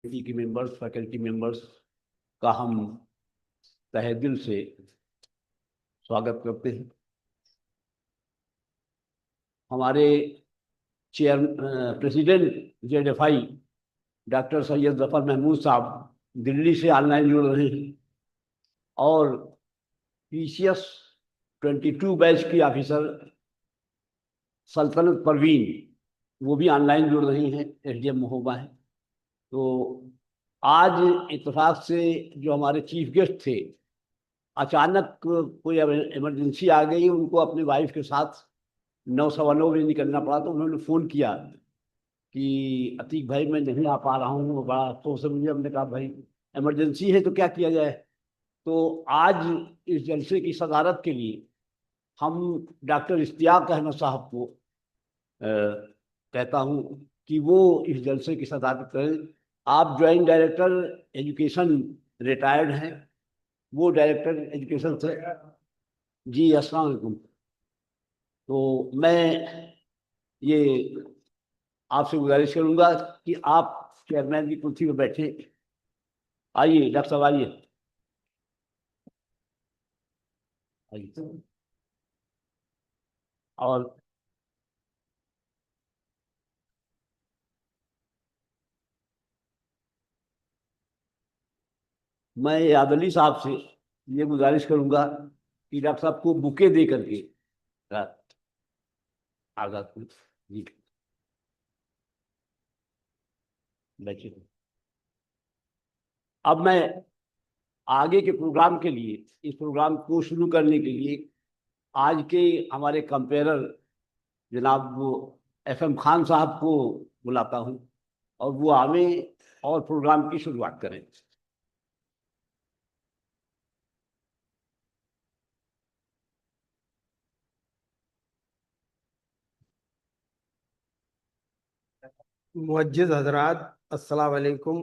की members, faculty members का हम तहे दिल से स्वागत करते हैं। हमारे chair president JFI doctor Syed Zafar Mahmood साहब दिल्ली से ऑनलाइन जुड़ रहे हैं और पीसीएस 22 बैच की ऑफिसर सल्तनत परवीन वो भी ऑनलाइन जुड़ रही हैं, एसडीएम महोबा हैं। तो आज इत्तेफाक से जो हमारे चीफ गेस्ट थे, अचानक कोई इमरजेंसी आ गई, उनको अपनी वाइफ के साथ 9:15 बजे निकलना पड़ा। तो उन्होंने फ़ोन किया कि अतीक भाई मैं नहीं आ पा रहा हूँ, बड़ा अफसोस है मुझे। हमने कहा भाई इमरजेंसी है तो क्या किया जाए। तो आज इस जलसे की सदारत के लिए हम डॉक्टर इश्तियाक अहमद साहब को कहता हूँ कि वो इस जलसे की सदारत करें। आप ज्वाइंट डायरेक्टर एजुकेशन रिटायर्ड हैं, वो डायरेक्टर एजुकेशन से। जी अस्सलाम वालेकुम। तो मैं ये आपसे गुजारिश करूंगा कि आप चेयरमैन की कुर्सी पर बैठे। आइए डॉक्टर साहब, आइए आइए। और मैं यादली साहब से ये गुजारिश करूंगा कि डॉक्टर साहब को बुके दे करके आजाद जी बैठिए। अब मैं आगे के प्रोग्राम के लिए, इस प्रोग्राम को शुरू करने के लिए आज के हमारे कंपेरर जनाब वो एफएम खान साहब को बुलाता हूं और वो आवे और प्रोग्राम की शुरुआत करें। मुअज्जिज़ हजरात, अस्सलाम वालेकुम,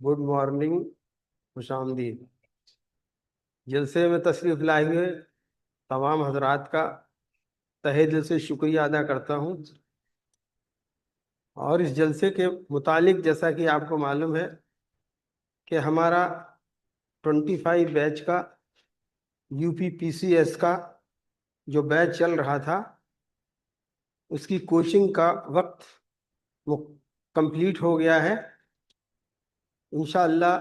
गुड मॉर्निंग, खुशामदीद। जलसे में तशरीफ़ लाए हुए तमाम हजरात का तहे दिल से शुक्रिया अदा करता हूँ। और इस जलसे के मुतालिक जैसा कि आपको मालूम है कि हमारा 25 बैच का यूपी पीसीएस का जो बैच चल रहा था, उसकी कोचिंग का वक्त कंप्लीट हो गया है। इंशाअल्लाह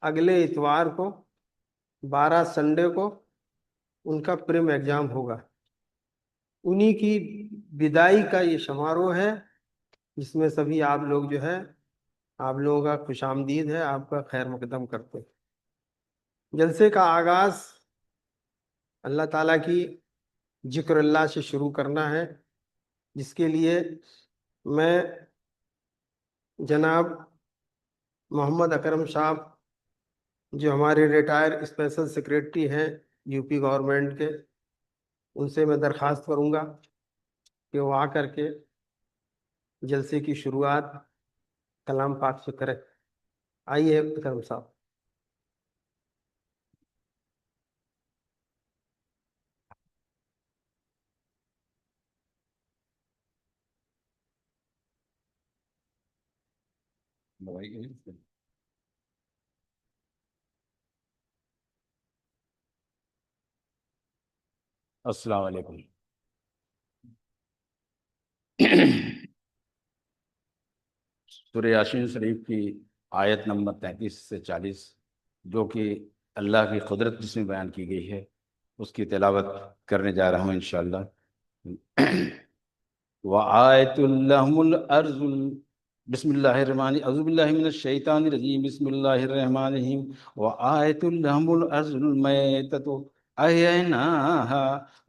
अगले इतवार को 12 संडे को उनका प्रीम एग्ज़ाम होगा। उन्हीं की विदाई का ये समारोह है जिसमें सभी आप लोग जो है, आप लोगों का खुशामदीद है, आपका खैर मुकदम करते हैं। जलसे का आगाज़ अल्लाह ताला की जिक्र अल्लाह से शुरू करना है, जिसके लिए मैं जनाब मोहम्मद अकरम साहब, जो हमारे रिटायर स्पेशल सेक्रेटरी हैं यूपी गवर्नमेंट के, उनसे मैं दरख्वास्त करूँगा कि वो आ करके जलसे की शुरुआत कलाम पाक से करें। आइए अकरम साहब। अस्सलाम वालेकुम। सूरह यासीन शरीफ की आयत नंबर 33 से 40, जो कि अल्लाह की कुदरत जिसमें बयान की गई है, उसकी तिलावत करने जा रहा हूँ इंशाअल्लाह। व आयतुल्लहुमुल अर्जुल बिस्मिल्लाहिर्रहमानिर रहीम अऊज़ु बिल्लाहि मिनश शैतानिर रजीम बिस्मिल्लाहिर्रहमानिर रहीम व आयतुल्लहुमुल अर्जुल मैततु अहयनाहा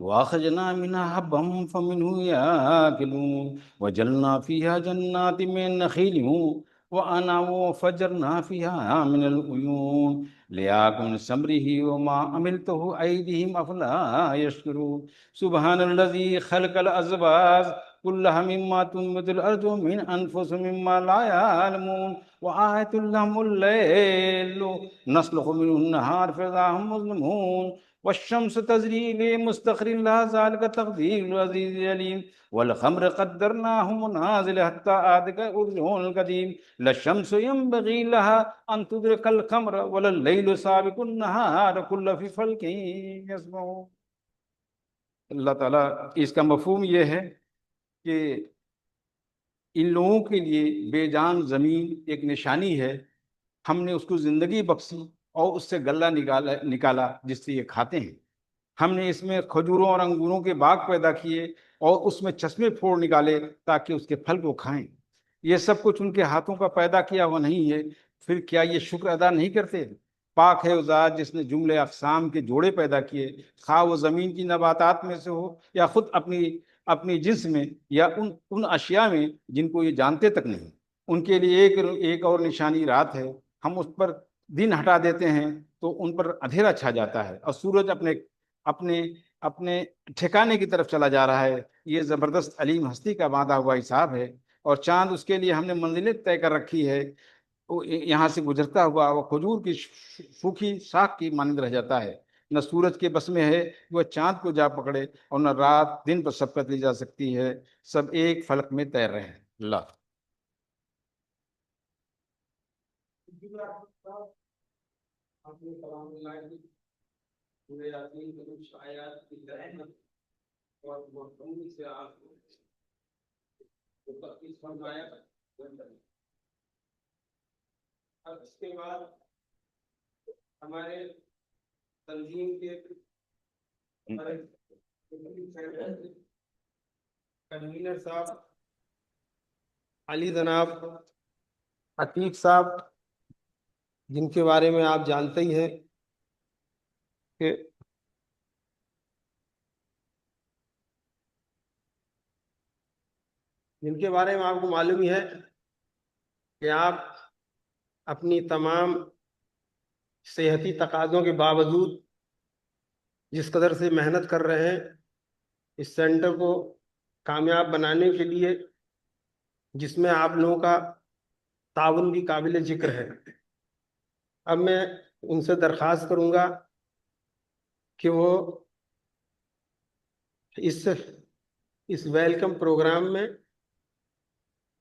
व अखरजना मिनहा हब्बम फमिनहु याकिलून व जलना फीहा जन्नातिन मिन नखीलिन व अनाब व फजरना फीहा मिनल उयून लियाकुन समरिही व मा अमिलतहु ऐदीहिम अफला यशकुरून सुब्हानल्लज़ी खलक़ल अज़वाज कुल्लहा मिम्मा तुनबितुल अर्ज़ु मिन अनफुसिहिम मिम्मा ला यअलमून व आयतुल लहुमुल लैलु नस्लुखु मिनहु नहार फ़इज़ा हुम मुज़लिमून वश्शम्स तजरी लिमुस्तक़रिन लहा ज़ालिका तक़दीरुल अज़ीज़िल अलीम वल ख़म्र क़द्दरनाहु मनाज़िल हत्ता आदका उर्जुनुल क़दीम लश्शम्सु यंबग़ी लहा अन तुदरिकल क़मर वलल लैलु साबिक़ुन नहार कुल्लु फ़ी फ़ल्किन यस्बहून। अल्लाह ताला इसका मफ़हूम ये है कि इन लोगों के लिए बेजान ज़मीन एक निशानी है, हमने उसको ज़िंदगी बख्शी और उससे गल्ला निकाला जिससे ये खाते हैं। हमने इसमें खजूरों और अंगूरों के बाग पैदा किए और उसमें चश्मे फोड़ निकाले ताकि उसके फल को खाएं। ये सब कुछ उनके हाथों का पैदा किया हुआ नहीं है, फिर क्या ये शुक्र अदा नहीं करते? पाक है उज़ात जिसने जुमले अक़साम के जोड़े पैदा किए, खा वो ज़मीन की नबातात में से हो या खुद अपनी अपनी जिन्स में या उन उन अशिया में जिनको ये जानते तक नहीं। उनके लिए एक और निशानी रात है, हम उस पर दिन हटा देते हैं तो उन पर अंधेरा छा जाता है और सूरज अपने अपने अपने ठिकाने की तरफ चला जा रहा है। ये ज़बरदस्त अलीम हस्ती का बांधा हुआ हिसाब है। और चांद, उसके लिए हमने मंजिलें तय कर रखी है, वो यहाँ से गुजरता हुआ वो खजूर की सूखी शाख की मानंद रह जाता है। न सूरज के बस में है वह चांद को जा पकड़े और न रात दिन पर सबकत ली जा सकती है, सब एक फलक में तैर रहे हैं। अल्लाह। अपने कलाम की पूरे यासीन के कुछ आयत की तरह और मौसमी से आपको तफसील फरमाया। अब इसके बाद हमारे तंजीम के कन्वीनर साहब अली जनाब अतीक साहब, जिनके बारे में आप जानते ही हैं कि जिनके बारे में आपको मालूम ही है कि आप अपनी तमाम सेहती तकाज़ों के बावजूद जिस कदर से मेहनत कर रहे हैं इस सेंटर को कामयाब बनाने के लिए, जिसमें आप लोगों का ताउन भी काबिल जिक्र है। अब मैं उनसे दरख्वास्त करूंगा कि वो इस वेलकम प्रोग्राम में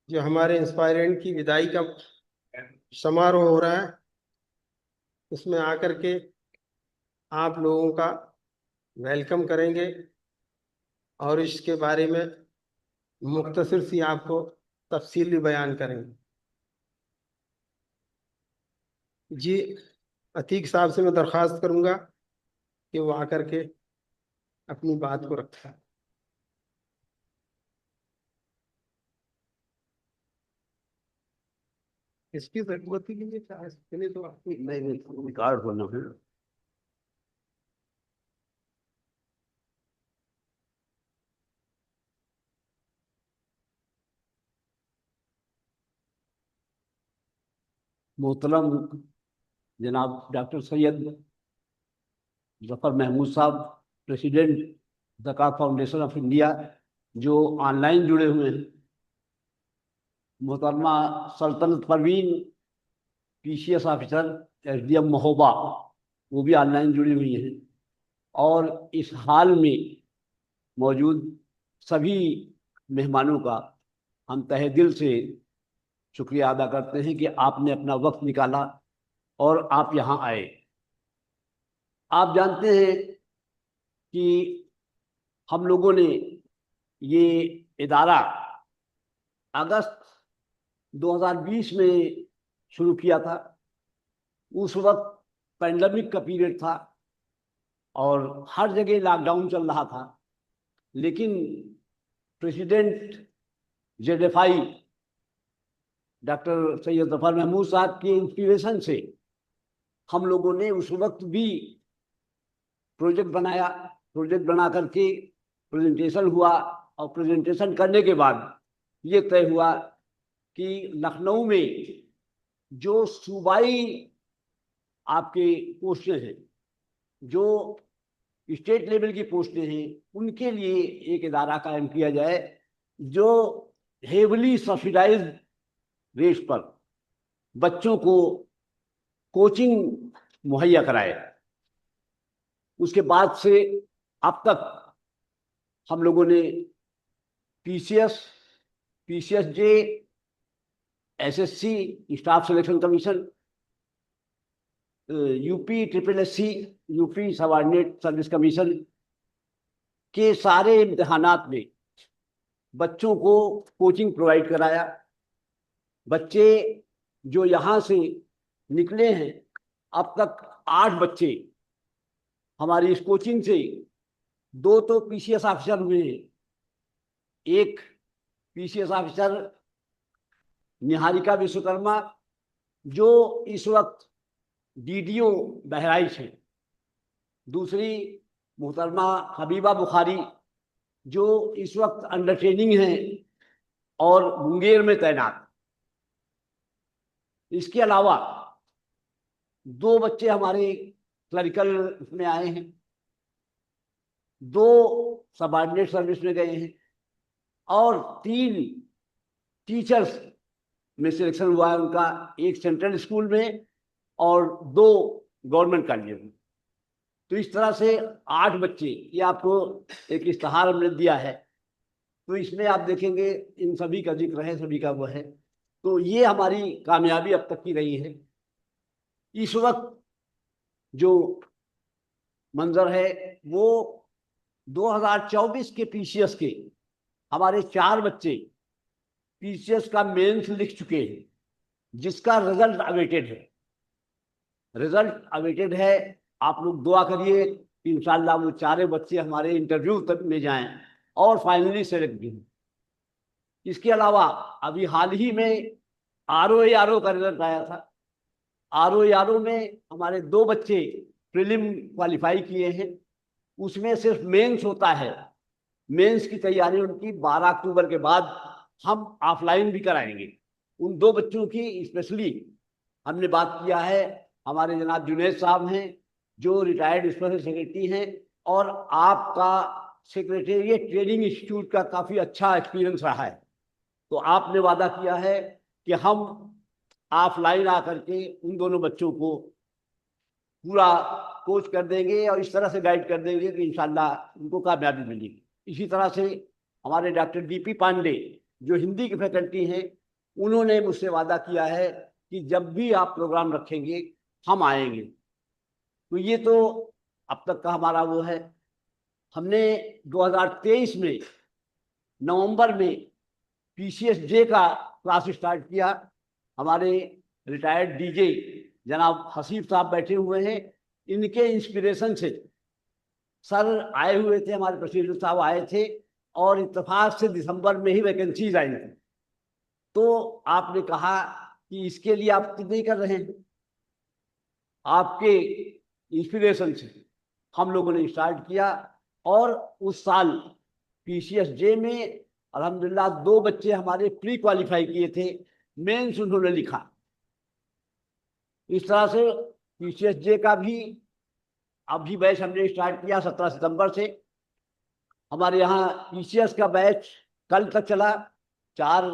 जो हमारे इंस्पायरेंट की विदाई का समारोह हो रहा है उसमें आकर के आप लोगों का वेलकम करेंगे और इसके बारे में मुख्तसर सी आपको तफसील भी बयान करेंगे। जी, अतीक साहब से मैं दरख्वास्त करूंगा कि वो आकर के अपनी बात को रखें। इसकी जरूरत ही नहीं है, चाहे तो आपकी नहीं रिकॉर्ड होना है। मोहतरम जनाब डॉक्टर सैयद जफर महमूद साहब, प्रेसिडेंट ज़कात फाउंडेशन ऑफ इंडिया, जो ऑनलाइन जुड़े हुए हैं। मोहतरमा सल्तनत Parveen, PCS officer, SDM Mahoba, वो भी ऑनलाइन जुड़ी हुई हैं। और इस हाल में मौजूद सभी मेहमानों का हम तहे दिल से शुक्रिया अदा करते हैं कि आपने अपना वक्त निकाला और आप यहाँ आए। आप जानते हैं कि हम लोगों ने ये इदारा अगस्त 2020 में शुरू किया था। उस वक्त पैंडेमिक का पीरियड था और हर जगह लॉकडाउन चल रहा था, लेकिन president ZFI doctor Syed Zafar Mahmood साहब के इंस्पिरेशन से हम लोगों ने उस वक्त भी प्रोजेक्ट बनाया। प्रोजेक्ट बना करके प्रेजेंटेशन हुआ और प्रेजेंटेशन करने के बाद ये तय हुआ कि लखनऊ में जो सूबाई आपके पोस्टें हैं, जो स्टेट लेवल की पोस्टें हैं, उनके लिए एक इदारा कायम किया जाए जो हेवली सब्सिडाइज्ड रेट पर बच्चों को कोचिंग मुहैया कराए। उसके बाद से अब तक हम लोगों ने PCS, PCS J, SSC staff selection commission, UP triple SC, UP subordinate service commission के सारे इम्तिहानात में बच्चों को कोचिंग प्रोवाइड कराया। बच्चे जो यहाँ से निकले हैं, अब तक 8 बच्चे हमारी इस कोचिंग से, 2 तो पीसीएस ऑफिसर हुए हैं, एक पीसीएस ऑफिसर निहारिका विश्वकर्मा जो इस वक्त डीडीओ बहराइच है, दूसरी मोहतरमा हबीबा बुखारी जो इस वक्त अंडर ट्रेनिंग है और मुंगेर में तैनात। इसके अलावा 2 बच्चे हमारे क्लरिकल में आए हैं, 2 सबऑर्डिनेट सर्विस में गए हैं और 3 टीचर्स में सिलेक्शन हुआ है उनका, एक सेंट्रल स्कूल में और 2 गवर्नमेंट कॉलेज में। तो इस तरह से 8 बच्चे, ये आपको एक इश्तहार हमने दिया है, तो इसमें आप देखेंगे इन सभी का जिक्र है, सभी का वो है। तो ये हमारी कामयाबी अब तक की रही है। इस वक्त जो मंजर है वो 2024 के पीसीएस के हमारे 4 बच्चे पीसीएस का मेंस लिख चुके हैं, जिसका रिजल्ट अवेटेड है। रिजल्ट अवेटेड है, आप लोग दुआ करिए कि इंशाल्लाह वो 4 बच्चे हमारे इंटरव्यू तक में जाएं और फाइनली सेलेक्ट भी हों। इसके अलावा अभी हाल ही में आरओ का रिजल्ट आया था। आरओ में हमारे 2 बच्चे प्रीलिम क्वालिफाई किए हैं, उसमें सिर्फ मेंस होता है। मेंस की तैयारी उनकी 12 अक्टूबर के बाद हम ऑफलाइन भी कराएंगे। उन 2 बच्चों की स्पेशली हमने बात किया है, हमारे जनाब जुनैद साहब हैं जो रिटायर्ड स्पेशल सेक्रेटरी हैं और आपका सेक्रेटेरिएट ट्रेनिंग इंस्टीट्यूट का काफ़ी अच्छा एक्सपीरियंस रहा है, तो आपने वादा किया है कि हम ऑफलाइन आकर के उन दोनों बच्चों को पूरा कोच कर देंगे और इस तरह से गाइड कर देंगे कि इंशाल्लाह उनको कामयाबी मिलेगी। इसी तरह से हमारे डॉक्टर डीपी पांडे जो हिंदी की फैकल्टी हैं, उन्होंने मुझसे वादा किया है कि जब भी आप प्रोग्राम रखेंगे हम आएंगे। तो ये तो अब तक का हमारा वो है। हमने 2023 में नवंबर में पीसीएस जे का क्लास स्टार्ट किया। हमारे रिटायर्ड डीजे जनाब हसीब साहब बैठे हुए हैं, इनके इंस्पिरेशन से सर आए हुए थे, हमारे प्रेसिडेंट साहब आए थे और इत्तेफाक से दिसंबर में ही वैकेंसीज आई थी। तो आपने कहा कि इसके लिए आप नहीं कर रहे हैं, आपके इंस्पिरेशन से हम लोगों ने स्टार्ट किया और उस साल पीसीएस जे में अल्हम्दुलिल्लाह 2 बच्चे हमारे प्री क्वालिफाई किए थे, मेंस उन्होंने लिखा। इस तरह से पीसीएस जे का भी अभी बैच हमने स्टार्ट किया 17 सितंबर से। हमारे यहाँ पीसीएस का बैच कल तक चला, 4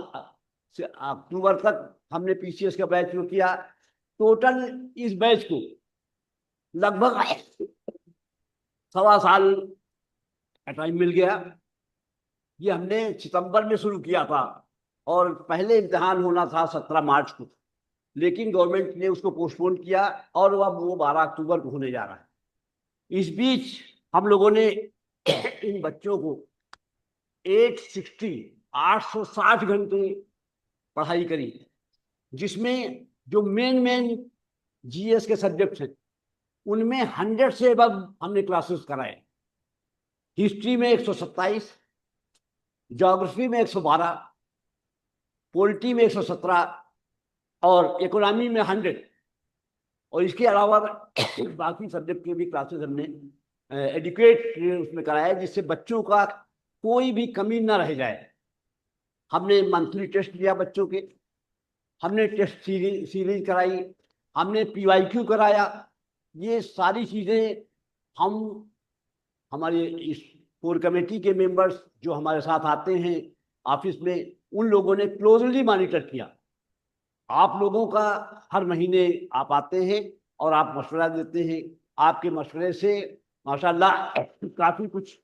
अक्टूबर तक हमने पीसीएस का बैच शुरू किया। टोटल इस बैच को लगभग 1.25 साल का टाइम मिल गया। ये हमने सितंबर में शुरू किया था और पहले इम्तिहान होना था 17 मार्च को, लेकिन गवर्नमेंट ने उसको पोस्टपोन किया और अब वो 12 अक्टूबर को होने जा रहा है। इस बीच हम लोगों ने इन बच्चों को 860 घंटे पढ़ाई करी, जिसमें जो मेन जीएस के सब्जेक्ट हैं उनमें 100 से अब हमने क्लासेस कराए। हिस्ट्री में 127, ज्योग्राफी में 112, पॉलिटी में 117 और इकोनॉमी में 100। और इसके अलावा बाकी सब्जेक्ट के भी क्लासेस हमने एडुकेट उसमें कराया, जिससे बच्चों का कोई भी कमी ना रह जाए। हमने मंथली टेस्ट लिया बच्चों के, हमने टेस्ट सीरीज कराई, हमने पीवाईक्यू कराया। ये सारी चीज़ें हम हमारे इस कोर कमेटी के मेंबर्स जो हमारे साथ आते हैं ऑफिस में, उन लोगों ने क्लोजली मॉनिटर किया। आप लोगों का हर महीने आप आते हैं और आप मशवरा देते हैं, आपके मशवरे से माशाल्लाह काफ़ी कुछ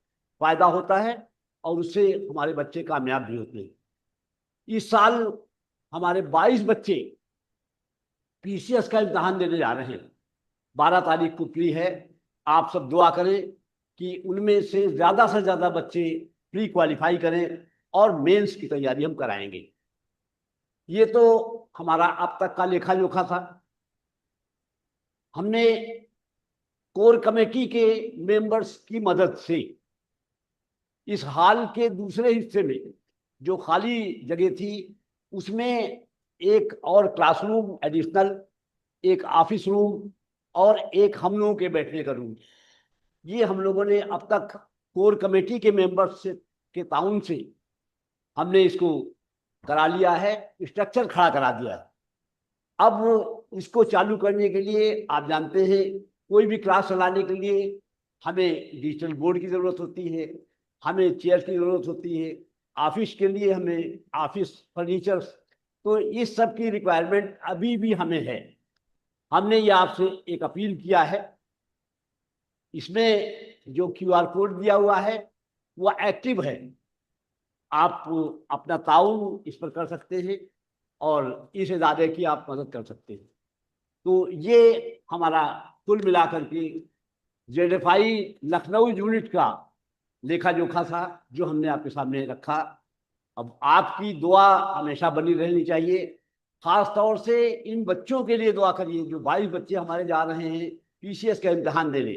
फ़ायदा होता है और उससे हमारे बच्चे कामयाब भी होते हैं। इस साल हमारे 22 बच्चे पीसीएस का इम्तहान देने जा रहे हैं। 12 तारीख को प्री है। आप सब दुआ करें कि उनमें से ज़्यादा बच्चे प्री क्वालिफाई करें और मेंस की तैयारी हम कराएंगे। ये तो हमारा अब तक का लेखा जोखा था। हमने कोर कमेटी के मेंबर्स की मदद से इस हॉल के दूसरे हिस्से में जो खाली जगह थी उसमें एक और क्लासरूम एडिशनल, एक ऑफिस रूम और एक हम लोगों के बैठने का रूम, ये हम लोगों ने अब तक कोर कमेटी के मेंबर्स के ताउन से हमने इसको करा लिया है, स्ट्रक्चर खड़ा करा दिया है। अब इसको चालू करने के लिए आप जानते हैं कोई भी क्लास चलाने के लिए हमें डिजिटल बोर्ड की ज़रूरत होती है, हमें चेयर की ज़रूरत होती है, ऑफिस के लिए हमें ऑफिस फर्नीचर, तो इस सब की रिक्वायरमेंट अभी भी हमें है। हमने ये आपसे एक अपील किया है। इसमें जो QR कोड दिया हुआ है वो एक्टिव है, आप अपना ताउन इस पर कर सकते हैं और इस इदारे की आप मदद कर सकते हैं। तो ये हमारा कुल मिलाकर के ZFI लखनऊ यूनिट का लेखा जोखा था जो हमने आपके सामने रखा। अब आपकी दुआ हमेशा बनी रहनी चाहिए। खास तौर से इन बच्चों के लिए दुआ करिए जो 22 बच्चे हमारे जा रहे हैं पीसीएस का इम्तहान देने।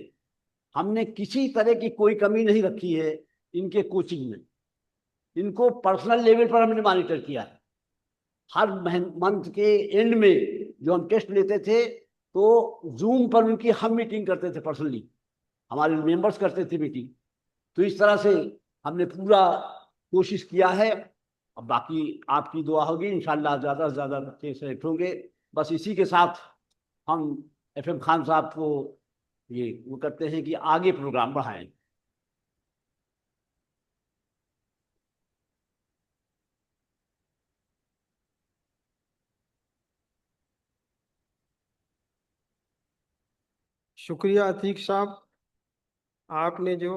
हमने किसी तरह की कोई कमी नहीं रखी है इनके कोचिंग में। इनको पर्सनल लेवल पर हमने मॉनिटर किया है। हर मंथ के एंड में जो हम टेस्ट लेते थे तो जूम पर उनकी हम मीटिंग करते थे, पर्सनली हमारे मेंबर्स करते थे मीटिंग। तो इस तरह से हमने पूरा कोशिश किया है। अब बाकी आपकी दुआ होगी, इंशाल्लाह ज़्यादा से ज़्यादा बच्चे सेलेक्ट होंगे। बस इसी के साथ हम FM खान साहब को ये वो करते हैं कि आगे प्रोग्राम बढ़ाएं। शुक्रिया अतीक साहब, आपने जो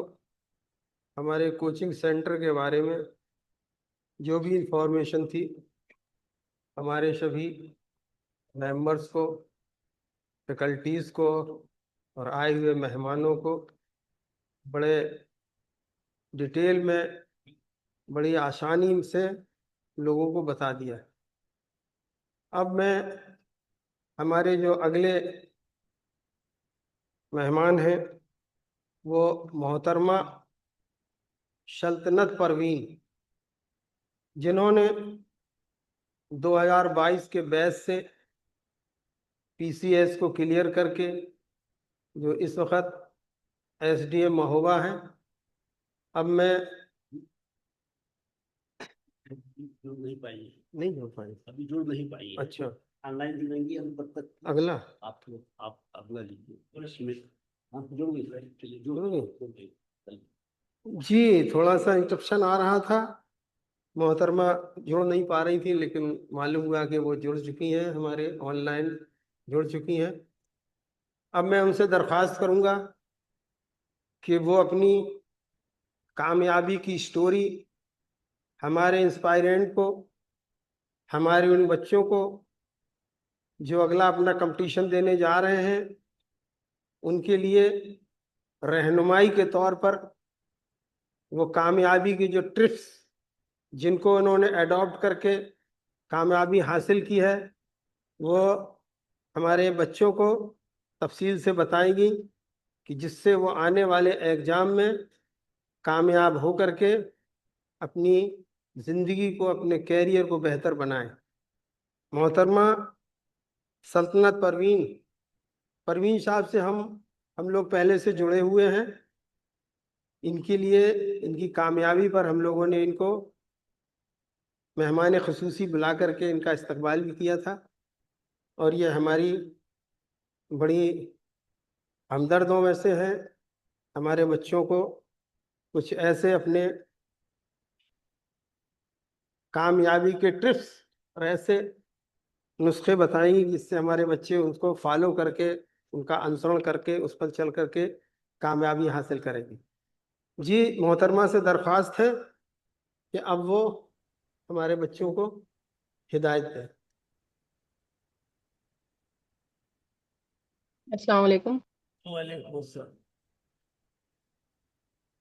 हमारे कोचिंग सेंटर के बारे में जो भी इंफॉर्मेशन थी हमारे सभी मेंबर्स को, फैकल्टीज़ को और आए हुए मेहमानों को बड़े डिटेल में, बड़ी आसानी से लोगों को बता दिया। अब मैं हमारे जो अगले मेहमान हैं वो मोहतरमा सल्तनत परवीन, जिन्होंने 2022 के बैच से PCS को क्लियर करके जो इस वक्त SDM महोबा हैं। अब मैं जुड़ नहीं पाई, नहीं हो पाए, अभी जुड़ नहीं पाई। अच्छा, ऑनलाइन जुड़ेंगे हम तब तक। अगला आप अगला लीजिए और इसमें हाँ जुड़ गए, चलिए जुड़ जुड़ गए। गए। जी, थोड़ा सा इंटरप्शन आ रहा था, मोहतरमा जुड़ नहीं पा रही थी, लेकिन मालूम हुआ कि वो जुड़ चुकी हैं, हमारे ऑनलाइन जुड़ चुकी हैं। अब मैं उनसे दरख्वास्त करूंगा कि वो अपनी कामयाबी की स्टोरी हमारे इंस्पायरेंट को, हमारे उन बच्चों को जो अगला अपना कंपटीशन देने जा रहे हैं, उनके लिए रहनुमाई के तौर पर वो कामयाबी की जो ट्रिप्स जिनको उन्होंने अडॉप्ट करके कामयाबी हासिल की है वो हमारे बच्चों को तफसील से बताएंगी कि जिससे वो आने वाले एग्ज़ाम में कामयाब हो करके अपनी ज़िंदगी को, अपने कैरियर को बेहतर बनाएं। मोहतरमा सल्तनत परवीन साहब से हम लोग पहले से जुड़े हुए हैं। इनके लिए, इनकी कामयाबी पर हम लोगों ने इनको मेहमान ख़ुसूसी बुला करके इनका इस्तकबाल भी किया था और ये हमारी बड़ी हमदर्दों में से हैं। हमारे बच्चों को कुछ ऐसे अपने कामयाबी के टिप्स और ऐसे नुस्खे बताएंगी जिससे हमारे बच्चे उसको फॉलो करके, उनका अनुसरण करके, उस पर चल करके कामयाबी हासिल करेंगे। जी, मोहतरमा से दरख्वास्त है कि अब वो हमारे बच्चों को हिदायत दें। अस्सलाम वालेकुम। वालेकुम अस्सलाम।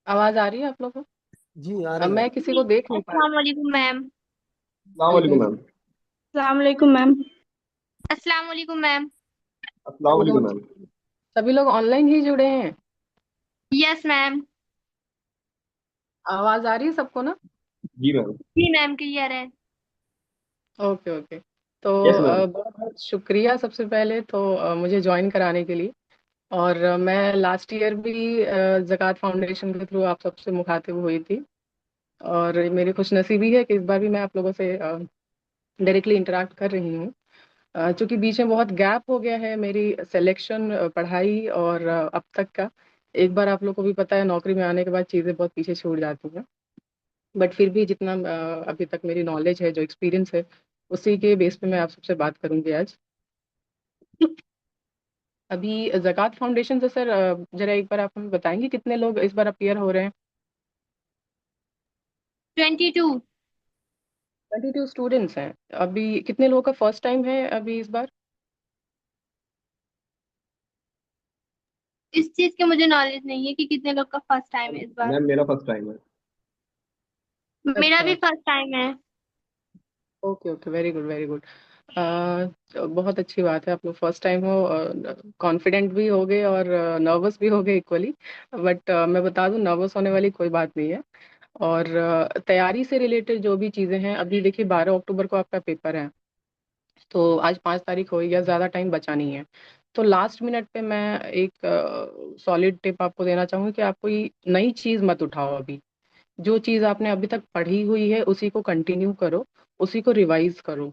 आवाज आ रही है आप लोगों को? जी, आ अब रही है। मैं किसी को देख नहीं पा रही। अस्सलाम वालेकुम मैम। अस्सलाम वालेकुम मैम। अस्सलाम वालेकुम मैम। अस्सलाम वालेकुम मैम। अस्सलाम सभी वालेकुम लोग मैम। सभी लोग ऑनलाइन ही जुड़े हैं। Yes ma'am. आवाज आ रही है सबको ना? जी मैम। जी मैम, क्लियर है। Okay okay. तो यस मैम। बहुत बहुत शुक्रिया सबसे पहले तो मुझे ज्वाइन कराने के लिए। और मैं लास्ट ईयर भी ज़कात फाउंडेशन के थ्रू आप सबसे मुखातिब हुई थी। और मेरी खुशनसीबी है कि इस बार भी मैं आप लोगों से डायरेक्टली इंटरेक्ट कर रही हूँ। चूंकि बीच में बहुत गैप हो गया है मेरी सिलेक्शन पढ़ाई और अब तक का। एक बार आप लोग को भी पता है नौकरी में आने के बाद चीज़ें बहुत पीछे छूट जाती हैं। बट फिर भी जितना अभी तक मेरी नॉलेज है, जो एक्सपीरियंस है, उसी के बेस पे मैं आप सबसे बात करूंगी आज। अभी ज़कात फाउंडेशन से सर जरा एक बार आप हमें बताएंगे कितने लोग इस बार अपीयर हो रहे हैं? 22। 22 स्टूडेंट्स हैं। अभी कितने लोगों का फर्स्ट टाइम है अभी इस बार? इस चीज की मुझे नॉलेज नहीं है कि कितने लोग का फर्स्ट टाइम है इस बार। मैम मेरा फर्स्ट टाइम है। मेरा भी अच्छा। फर्स्ट टाइम है। Okay okay, very good very good. बहुत अच्छी बात है, आप लोग फर्स्ट टाइम हो, कॉन्फिडेंट भी हो गए और नर्वस भी हो गए इक्वली। बट मैं बता दूं, नर्वस होने वाली कोई बात नहीं है। और तैयारी से रिलेटेड जो भी चीज़ें हैं, अभी देखिए 12 अक्टूबर को आपका पेपर है। तो आज 5 तारीख हो गई है, ज़्यादा टाइम बचा नहीं है। तो लास्ट मिनट पे मैं एक सॉलिड टिप आपको देना चाहूँगी कि आप कोई नई चीज़ मत उठाओ अभी। जो चीज़ आपने अभी तक पढ़ी हुई है उसी को कंटिन्यू करो, उसी को रिवाइज करो।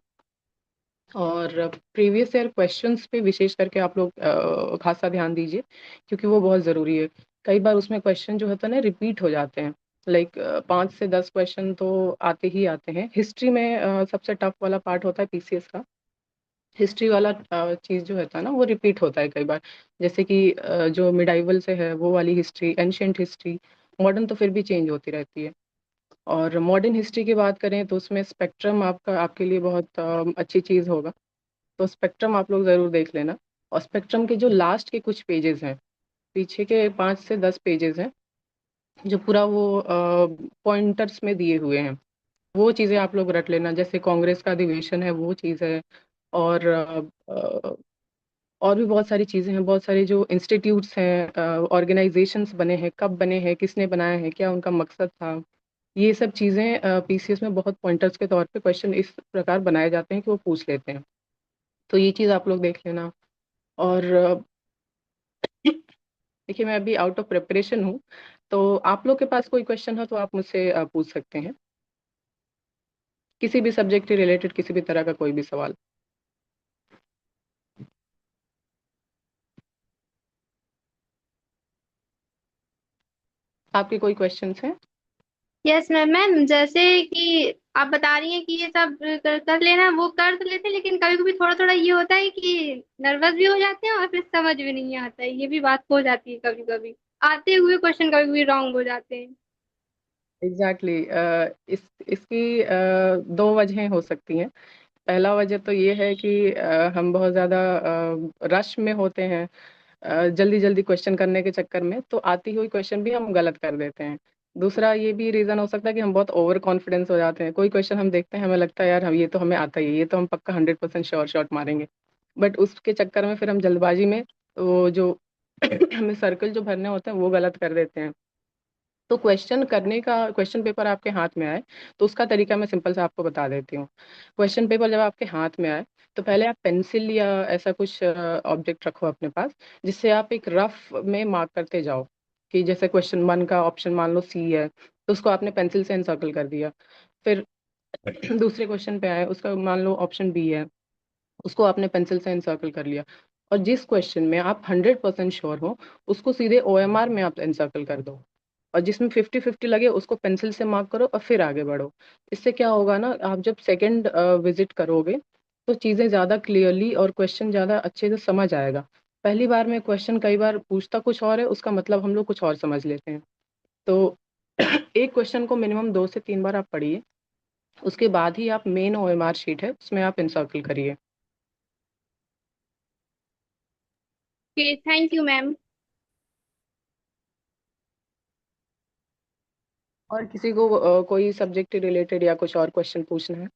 और प्रीवियस ईयर क्वेश्चंस पे विशेष करके आप लोग खासा ध्यान दीजिए, क्योंकि वो बहुत ज़रूरी है। कई बार उसमें क्वेश्चन जो होता है ना रिपीट हो जाते हैं। लाइक 5 से 10 क्वेश्चन तो आते ही आते हैं। हिस्ट्री में सबसे टफ वाला पार्ट होता है पीसीएस का। हिस्ट्री वाला चीज़ जो होता है ना वो रिपीट होता है कई बार। जैसे कि जो मिडाइवल से है वो वाली हिस्ट्री, एंशियंट हिस्ट्री। मॉडर्न तो फिर भी चेंज होती रहती है। और मॉडर्न हिस्ट्री की बात करें तो उसमें स्पेक्ट्रम आपका आपके लिए बहुत अच्छी चीज़ होगा। तो स्पेक्ट्रम आप लोग ज़रूर देख लेना। और स्पेक्ट्रम के जो लास्ट के कुछ पेजेस हैं, पीछे के 5 से 10 पेजेस हैं, जो पूरा वो पॉइंटर्स में दिए हुए हैं, वो चीज़ें आप लोग रट लेना। जैसे कांग्रेस का अधिवेशन है वो चीज़ है। और और भी बहुत सारी चीज़ें हैं, बहुत सारे जो इंस्टीट्यूट्स हैं, ऑर्गेनाइजेशंस बने हैं, कब बने हैं, किसने बनाया है, क्या उनका मकसद था। ये सब चीज़ें पीसीएस में बहुत पॉइंटर्स के तौर पे क्वेश्चन इस प्रकार बनाए जाते हैं कि वो पूछ लेते हैं। तो ये चीज़ आप लोग देख लेना। और देखिए मैं अभी आउट ऑफ प्रिपरेशन हूँ। तो आप लोग के पास कोई क्वेश्चन हो तो आप मुझसे पूछ सकते हैं, किसी भी सब्जेक्ट से रिलेटेड किसी भी तरह का कोई भी सवाल। आपके कोई क्वेश्चंस हैं? Yes ma'am. मैम जैसे कि आप बता रही हैं कि ये सब कर लेना, वो कर तो लेते हैं, लेकिन कभी कभी थोड़ा थोड़ा ये होता है कि नर्वस भी हो जाते हैं और फिर समझ भी नहीं आता है। ये भी बात हो जाती है कभी कभी, आते हुए क्वेश्चन कभी कभी रॉन्ग हो जाते हैं। एग्जैक्टली इसकी दो वजहें हो सकती हैं। पहला वजह तो ये है कि हम बहुत ज़्यादा रश में होते हैं, जल्दी जल्दी क्वेश्चन करने के चक्कर में तो आती हुई क्वेश्चन भी हम गलत कर देते हैं। दूसरा ये भी रीज़न हो सकता है कि हम बहुत ओवर कॉन्फिडेंस हो जाते हैं। कोई क्वेश्चन हम देखते हैं, हमें लगता है यार हम ये तो हमें आता ही है, ये तो हम पक्का 100% श्योर शॉट मारेंगे। बट उसके चक्कर में फिर हम जल्दबाजी में वो जो हमें सर्कल जो भरने होते हैं वो गलत कर देते हैं। तो क्वेश्चन करने का, क्वेश्चन पेपर आपके हाथ में आए तो उसका तरीका मैं सिंपल से आपको बता देती हूँ। क्वेश्चन पेपर जब आपके हाथ में आए तो पहले आप पेंसिल या ऐसा कुछ ऑब्जेक्ट रखो अपने पास, जिससे आप एक रफ में मार्क करते जाओ। कि जैसे क्वेश्चन 1 का ऑप्शन मान लो सी है, तो उसको आपने पेंसिल से एनसर्कल कर दिया। फिर दूसरे क्वेश्चन पे आए, उसका मान लो ऑप्शन बी है, उसको आपने पेंसिल से एनसर्कल कर लिया। और जिस क्वेश्चन में आप 100% श्योर हो उसको सीधे ओएमआर में आप एनसर्कल कर दो। और जिसमें 50-50 लगे उसको पेंसिल से मार्क करो और फिर आगे बढ़ो। इससे क्या होगा ना, आप जब सेकंड विजिट करोगे तो चीज़ें ज़्यादा क्लियरली और क्वेश्चन ज़्यादा अच्छे से समझ आएगा। पहली बार में क्वेश्चन कई बार पूछता कुछ और है, उसका मतलब हम लोग कुछ और समझ लेते हैं। तो एक क्वेश्चन को मिनिमम 2 से 3 बार आप पढ़िए, उसके बाद ही आप मेन OMR शीट है उसमें आप इंसर्कल करिए। Okay, thank you ma'am. और किसी को कोई सब्जेक्ट रिलेटेड या कुछ और क्वेश्चन पूछना है?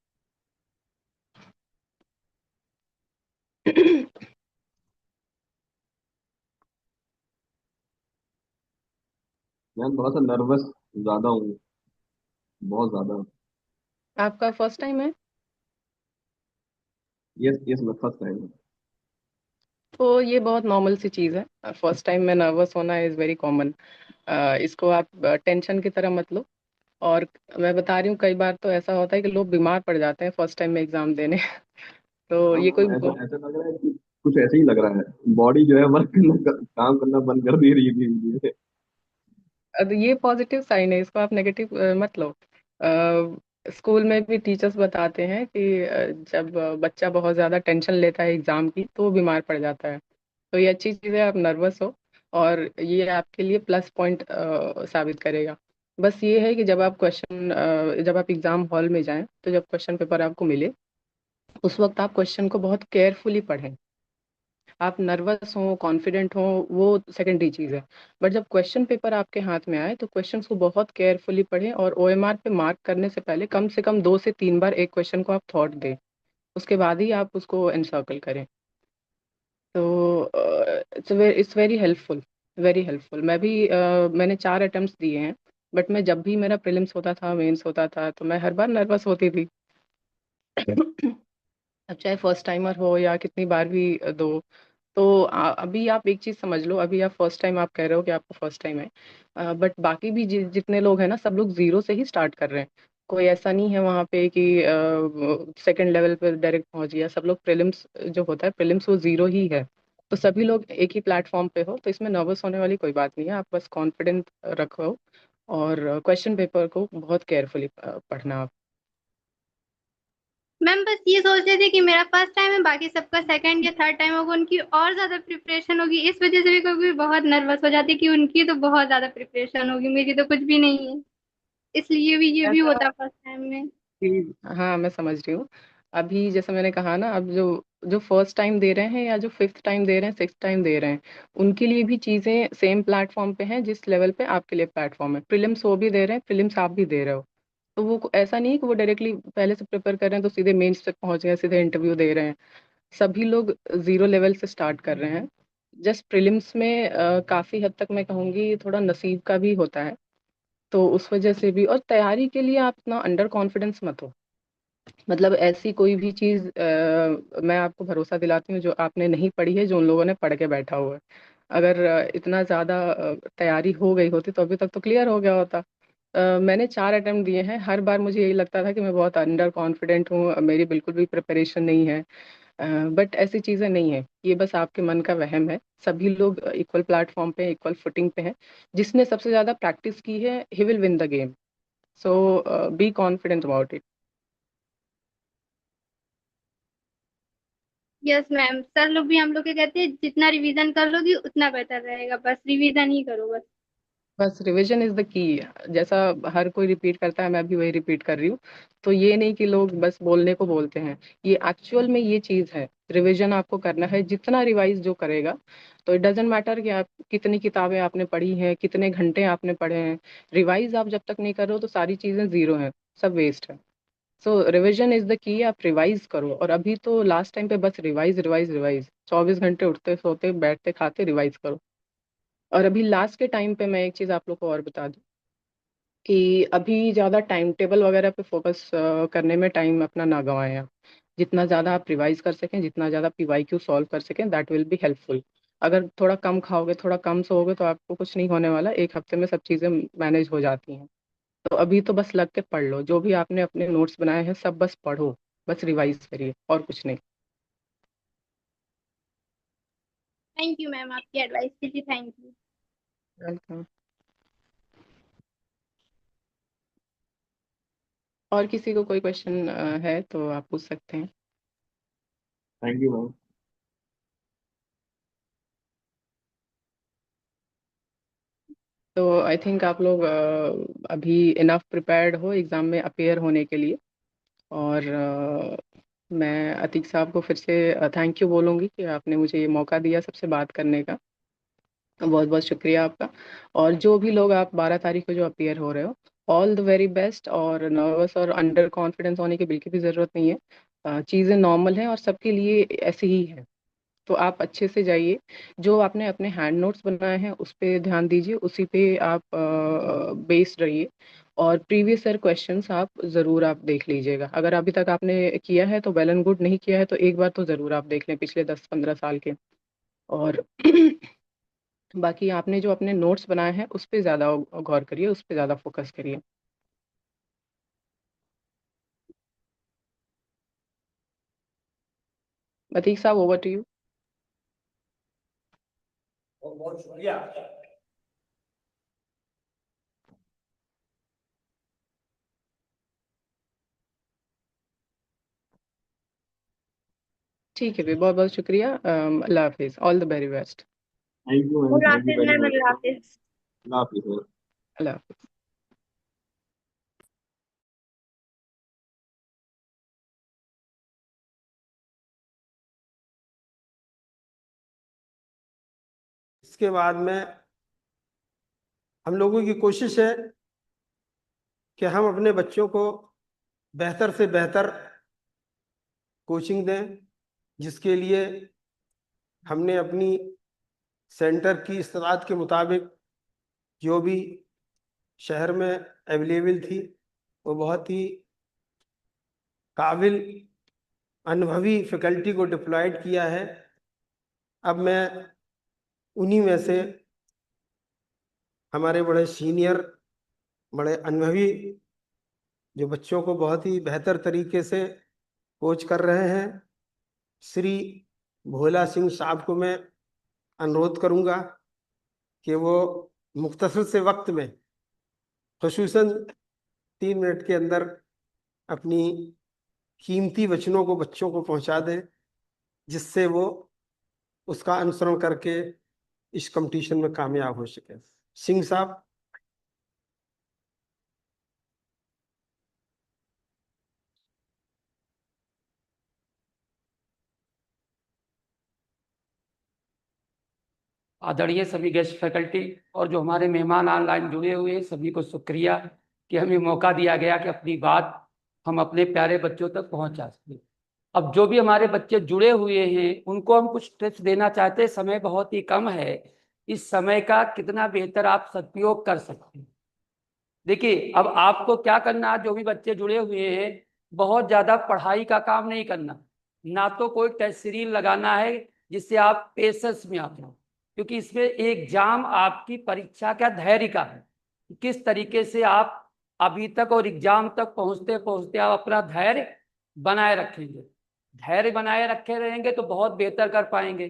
मैम थोड़ा सा नर्वस ज्यादा हूँ, बहुत ज्यादा। आपका फर्स्ट टाइम है? यस यस, मैं फर्स्ट टाइम। तो ये बहुत नॉर्मल सी चीज़ है, फर्स्ट टाइम में नर्वस होना इज़ वेरी कॉमन। इसको आप टेंशन की तरह मत लो। और मैं बता रही हूँ, कई बार तो ऐसा होता है कि लोग बीमार पड़ जाते हैं फर्स्ट टाइम में एग्जाम देने। तो हाँ ये कोई मैम, ऐसा ऐसा लग रहा है कि कुछ ऐसे ही लग रहा है, बॉडी जो है वर्क करना, काम करना बंद कर दे रही है धीरे धीरे। अब ये पॉजिटिव साइन है, इसको आप नेगेटिव मत लो। स्कूल में भी टीचर्स बताते हैं कि जब बच्चा बहुत ज़्यादा टेंशन लेता है एग्जाम की तो वो बीमार पड़ जाता है। तो ये अच्छी चीज़ है, आप नर्वस हो, और ये आपके लिए प्लस पॉइंट साबित करेगा। बस ये है कि जब आप एग्ज़ाम हॉल में जाएं तो जब क्वेश्चन पेपर आपको मिले उस वक्त आप क्वेश्चन को बहुत केयरफुली पढ़ें। आप नर्वस हो कॉन्फिडेंट हो वो सेकेंडरी चीज़ है, बट जब क्वेश्चन पेपर आपके हाथ में आए तो क्वेश्चंस को बहुत केयरफुली पढ़ें, और OMR पे मार्क करने से पहले कम से कम 2 से 3 बार एक क्वेश्चन को आप थॉट दें, उसके बाद ही आप उसको एनसर्कल करें। तो it's very helpful, very helpful. मैंने 4 अटेम्प्ट्स दिए हैं, बट मैं जब भी मेरा प्रीलिम्स होता था, मेंस होता था, तो मैं हर बार नर्वस होती थी। अब चाहे फर्स्ट टाइमर हो या कितनी बार भी दो। तो अभी आप एक चीज समझ लो, अभी आप फर्स्ट टाइम, आप कह रहे हो कि आपको फर्स्ट टाइम है, बट बाकी भी जितने लोग हैं ना, सब लोग जीरो से ही स्टार्ट कर रहे हैं। कोई ऐसा नहीं है वहाँ पे कि सेकंड लेवल पे डायरेक्ट पहुंच गया। सब लोग प्रीलिम्स, जो होता है प्रीलिम्स, वो जीरो ही है। तो सभी लोग एक ही प्लेटफॉर्म पे हो, तो इसमें नर्वस होने वाली कोई बात नहीं है। आप बस कॉन्फिडेंट रखो, और क्वेश्चन पेपर को बहुत केयरफुली पढ़ना आप। मैम बस ये सोच रहे थे कि मेरा फर्स्ट टाइम है, बाकी सबका सेकंड या थर्ड टाइम होगा, उनकी और ज्यादा प्रिपरेशन होगी, इस वजह से भी कभी कभी बहुत नर्वस हो जाती है कि उनकी तो बहुत ज्यादा प्रिपरेशन होगी, मेरी तो कुछ भी नहीं है, इसलिए भी ये भी ऐसा होता फर्स्ट टाइम में। हाँ, मैं समझ रही हूँ। अभी जैसे मैंने कहा ना, अब जो जो फर्स्ट टाइम दे रहे हैं या जो फिफ्थ टाइम दे रहे हैं, सिक्स टाइम दे रहे हैं, उनके लिए भी चीज़ें सेम प्लेटफॉर्म पे हैं जिस लेवल पे आपके लिए प्लेटफॉर्म है। प्रीलिम्स वो भी दे रहे हैं, प्रीलिम्स आप भी दे रहे हो। तो वो ऐसा नहीं है कि वो डायरेक्टली पहले से प्रिपेयर कर रहे हैं तो सीधे मेंस तक पहुंच गए, सीधे इंटरव्यू दे रहे हैं। सभी लोग जीरो लेवल से स्टार्ट कर रहे हैं। जस्ट प्रीलिम्स में काफ़ी हद तक मैं कहूँगी थोड़ा नसीब का भी होता है। तो उस वजह से भी, और तैयारी के लिए आप इतना अंडर कॉन्फिडेंस मत हो। मतलब ऐसी कोई भी चीज मैं आपको भरोसा दिलाती हूँ जो आपने नहीं पढ़ी है, जो उन लोगों ने पढ़ के बैठा हुआ है। अगर इतना ज्यादा तैयारी हो गई होती तो अभी तक तो क्लियर हो गया होता। मैंने 4 अटेम्प्ट दिए हैं, हर बार मुझे यही लगता था कि मैं बहुत अंडर कॉन्फिडेंट हूँ, मेरी बिल्कुल भी प्रिपरेशन नहीं है। बट ऐसी चीजें नहीं है, ये बस आपके मन का वहम है। सभी लोग इक्वल प्लेटफॉर्म पे, इक्वल फुटिंग पे हैं। जिसने सबसे ज्यादा प्रैक्टिस की है, he will win the game. So be confident about it. Yes ma'am, sir लोग भी हम लोग के कहते हैं जितना रिवीजन कर लोगी उतना बेहतर रहेगा, बस रिवीजन ही करो बस। बस रिवीजन इज द की। जैसा हर कोई रिपीट करता है, मैं भी वही रिपीट कर रही हूँ। तो ये नहीं कि लोग बस बोलने को बोलते हैं, ये एक्चुअल में ये चीज है। रिवीजन आपको करना है, जितना रिवाइज जो करेगा। तो इट डजेंट मैटर कि आप कितनी किताबें आपने पढ़ी हैं, कितने घंटे आपने पढ़े हैं। रिवाइज आप जब तक नहीं कर रहे हो तो सारी चीजें जीरो हैं, सब वेस्ट है। सो रिवीजन इज द की, आप रिवाइज करो। और अभी तो लास्ट टाइम पे बस रिवाइज रिवाइज रिवाइज, 24 घंटे उठते सोते बैठते खाते रिवाइज करो। और अभी लास्ट के टाइम पे मैं एक चीज आप लोग को और बता दूं कि अभी ज़्यादा टाइम टेबल वगैरह पे फोकस करने में टाइम अपना ना गंवाएं आप। जितना ज़्यादा आप रिवाइज कर सकें, जितना ज़्यादा PYQ सॉल्व कर सकें, दैट विल बी हेल्पफुल। अगर थोड़ा कम खाओगे, थोड़ा कम सोओगे, तो आपको कुछ नहीं होने वाला, एक हफ्ते में सब चीज़ें मैनेज हो जाती हैं। तो अभी तो बस लग के पढ़ लो, जो भी आपने अपने नोट्स बनाए हैं सब बस पढ़ो, बस रिवाइज करिए और कुछ नहीं। थैंक यू मैम, आपकी एडवाइस के लिए थैंक यू। वेलकम। और किसी को कोई क्वेश्चन है तो आप पूछ सकते हैं। Thank you ma'am. तो आई थिंक आप लोग अभी इनफ प्रिपेयर्ड हो एग्ज़ाम में अपेयर होने के लिए। और मैं अतीक साहब को फिर से थैंक यू बोलूँगी कि आपने मुझे ये मौका दिया सबसे बात करने का। बहुत बहुत शुक्रिया आपका। और जो भी लोग आप 12 तारीख को जो अपियर हो रहे हो, ऑल द वेरी बेस्ट। और नर्वस और अंडर कॉन्फिडेंस होने की बिल्कुल भी ज़रूरत नहीं है। चीज़ें नॉर्मल हैं और सबके लिए ऐसी ही है। तो आप अच्छे से जाइए। जो आपने अपने हैंड नोट्स बनाए हैं उस पे ध्यान दीजिए, उसी पे आप बेस्ड रहिए। और प्रीवियस ईयर क्वेश्चंस आप ज़रूर आप देख लीजिएगा। अगर अभी तक आपने किया है तो वेल एंड गुड, नहीं किया है तो एक बार तो ज़रूर आप देख लें पिछले 10-15 साल के। और बाकी आपने जो अपने नोट्स बनाए हैं उस पे ज़्यादा गौर करिए, उस पे ज़्यादा फोकस करिए। अतीक साहब, ओवर टू यू। बहुत शुक्रिया। ठीक है भी, बहुत बहुत शुक्रिया। अल्लाह हाफिज़, all the very best. Thank you ma'am, अल्लाह थैंक यू हाफिज वेरी मैम, मच। अल्लाह हाफिज। अल्लाह हाफिज़ सर। अल्लाह हाफिज़। इसके बाद में हम लोगों की कोशिश है कि हम अपने बच्चों को बेहतर से बेहतर कोचिंग दें, जिसके लिए हमने अपनी सेंटर की इस्तेदाद के मुताबिक जो भी शहर में अवेलेबल थी वो बहुत ही काबिल अनुभवी फैकल्टी को डिप्लॉयड किया है। अब मैं उन्हीं में से हमारे बड़े सीनियर, बड़े अनुभवी, जो बच्चों को बहुत ही बेहतर तरीके से कोच कर रहे हैं, श्री भोला सिंह साहब को मैं अनुरोध करूंगा कि वो मुख्तसर से वक्त में, खुसूसन 3 मिनट के अंदर, अपनी कीमती वचनों को बच्चों को पहुंचा दें, जिससे वो उसका अनुसरण करके इस कंपटीशन में कामयाब हो सके। सिंह साहब। आदरणीय सभी गेस्ट फैकल्टी और जो हमारे मेहमान ऑनलाइन जुड़े हुए हैं, सभी को शुक्रिया कि हमें मौका दिया गया कि अपनी बात हम अपने प्यारे बच्चों तक पहुंचा सकें। अब जो भी हमारे बच्चे जुड़े हुए हैं उनको हम कुछ टिप्स देना चाहते हैं। समय बहुत ही कम है, इस समय का कितना बेहतर आप सदुपयोग कर सकते हैं। देखिए, अब आपको क्या करना है, जो भी बच्चे जुड़े हुए हैं, बहुत ज्यादा पढ़ाई का काम नहीं करना, ना तो कोई टेस्ट सीरीज लगाना है जिससे आप पेशेंस में आ जाओ, क्योंकि इसमें एग्जाम आपकी परीक्षा का धैर्य का है कि किस तरीके से आप अभी तक और एग्जाम तक पहुंचते पहुंचते आप अपना धैर्य बनाए रखेंगे। धैर्य बनाए रखे रहेंगे तो बहुत बेहतर कर पाएंगे।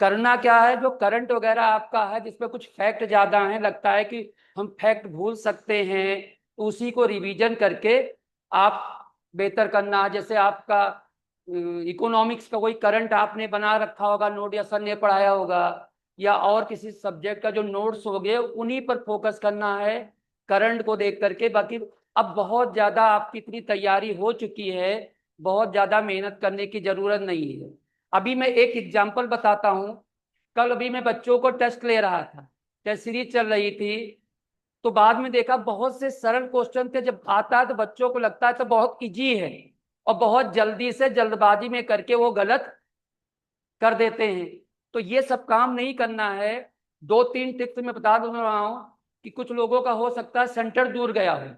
करना क्या है, जो करंट वगैरह आपका है जिसमें कुछ फैक्ट ज्यादा है, लगता है कि हम फैक्ट भूल सकते हैं, तो उसी को रिवीजन करके आप बेहतर करना है। जैसे आपका इकोनॉमिक्स का कोई करंट आपने बना रखा होगा, नोट या सर ने पढ़ाया होगा, या और किसी सब्जेक्ट का जो नोट्स हो गए उन्हीं पर फोकस करना है, करंट को देख करके। बाकी अब बहुत ज्यादा आपकी इतनी तैयारी हो चुकी है, बहुत ज्यादा मेहनत करने की जरूरत नहीं है। अभी मैं एक एग्जाम्पल बताता हूँ। कल अभी मैं बच्चों को टेस्ट ले रहा था, टेस्ट सीरीज चल रही थी, तो बाद में देखा बहुत से सरल क्वेश्चन थे। जब आता है तो बच्चों को लगता है तो बहुत इजी है, और बहुत जल्दी से जल्दबाजी में करके वो गलत कर देते हैं। तो ये सब काम नहीं करना है। 2-3 टिप्स मैं बता दूं रहा हूँ कि कुछ लोगों का हो सकता है सेंटर दूर गया हो,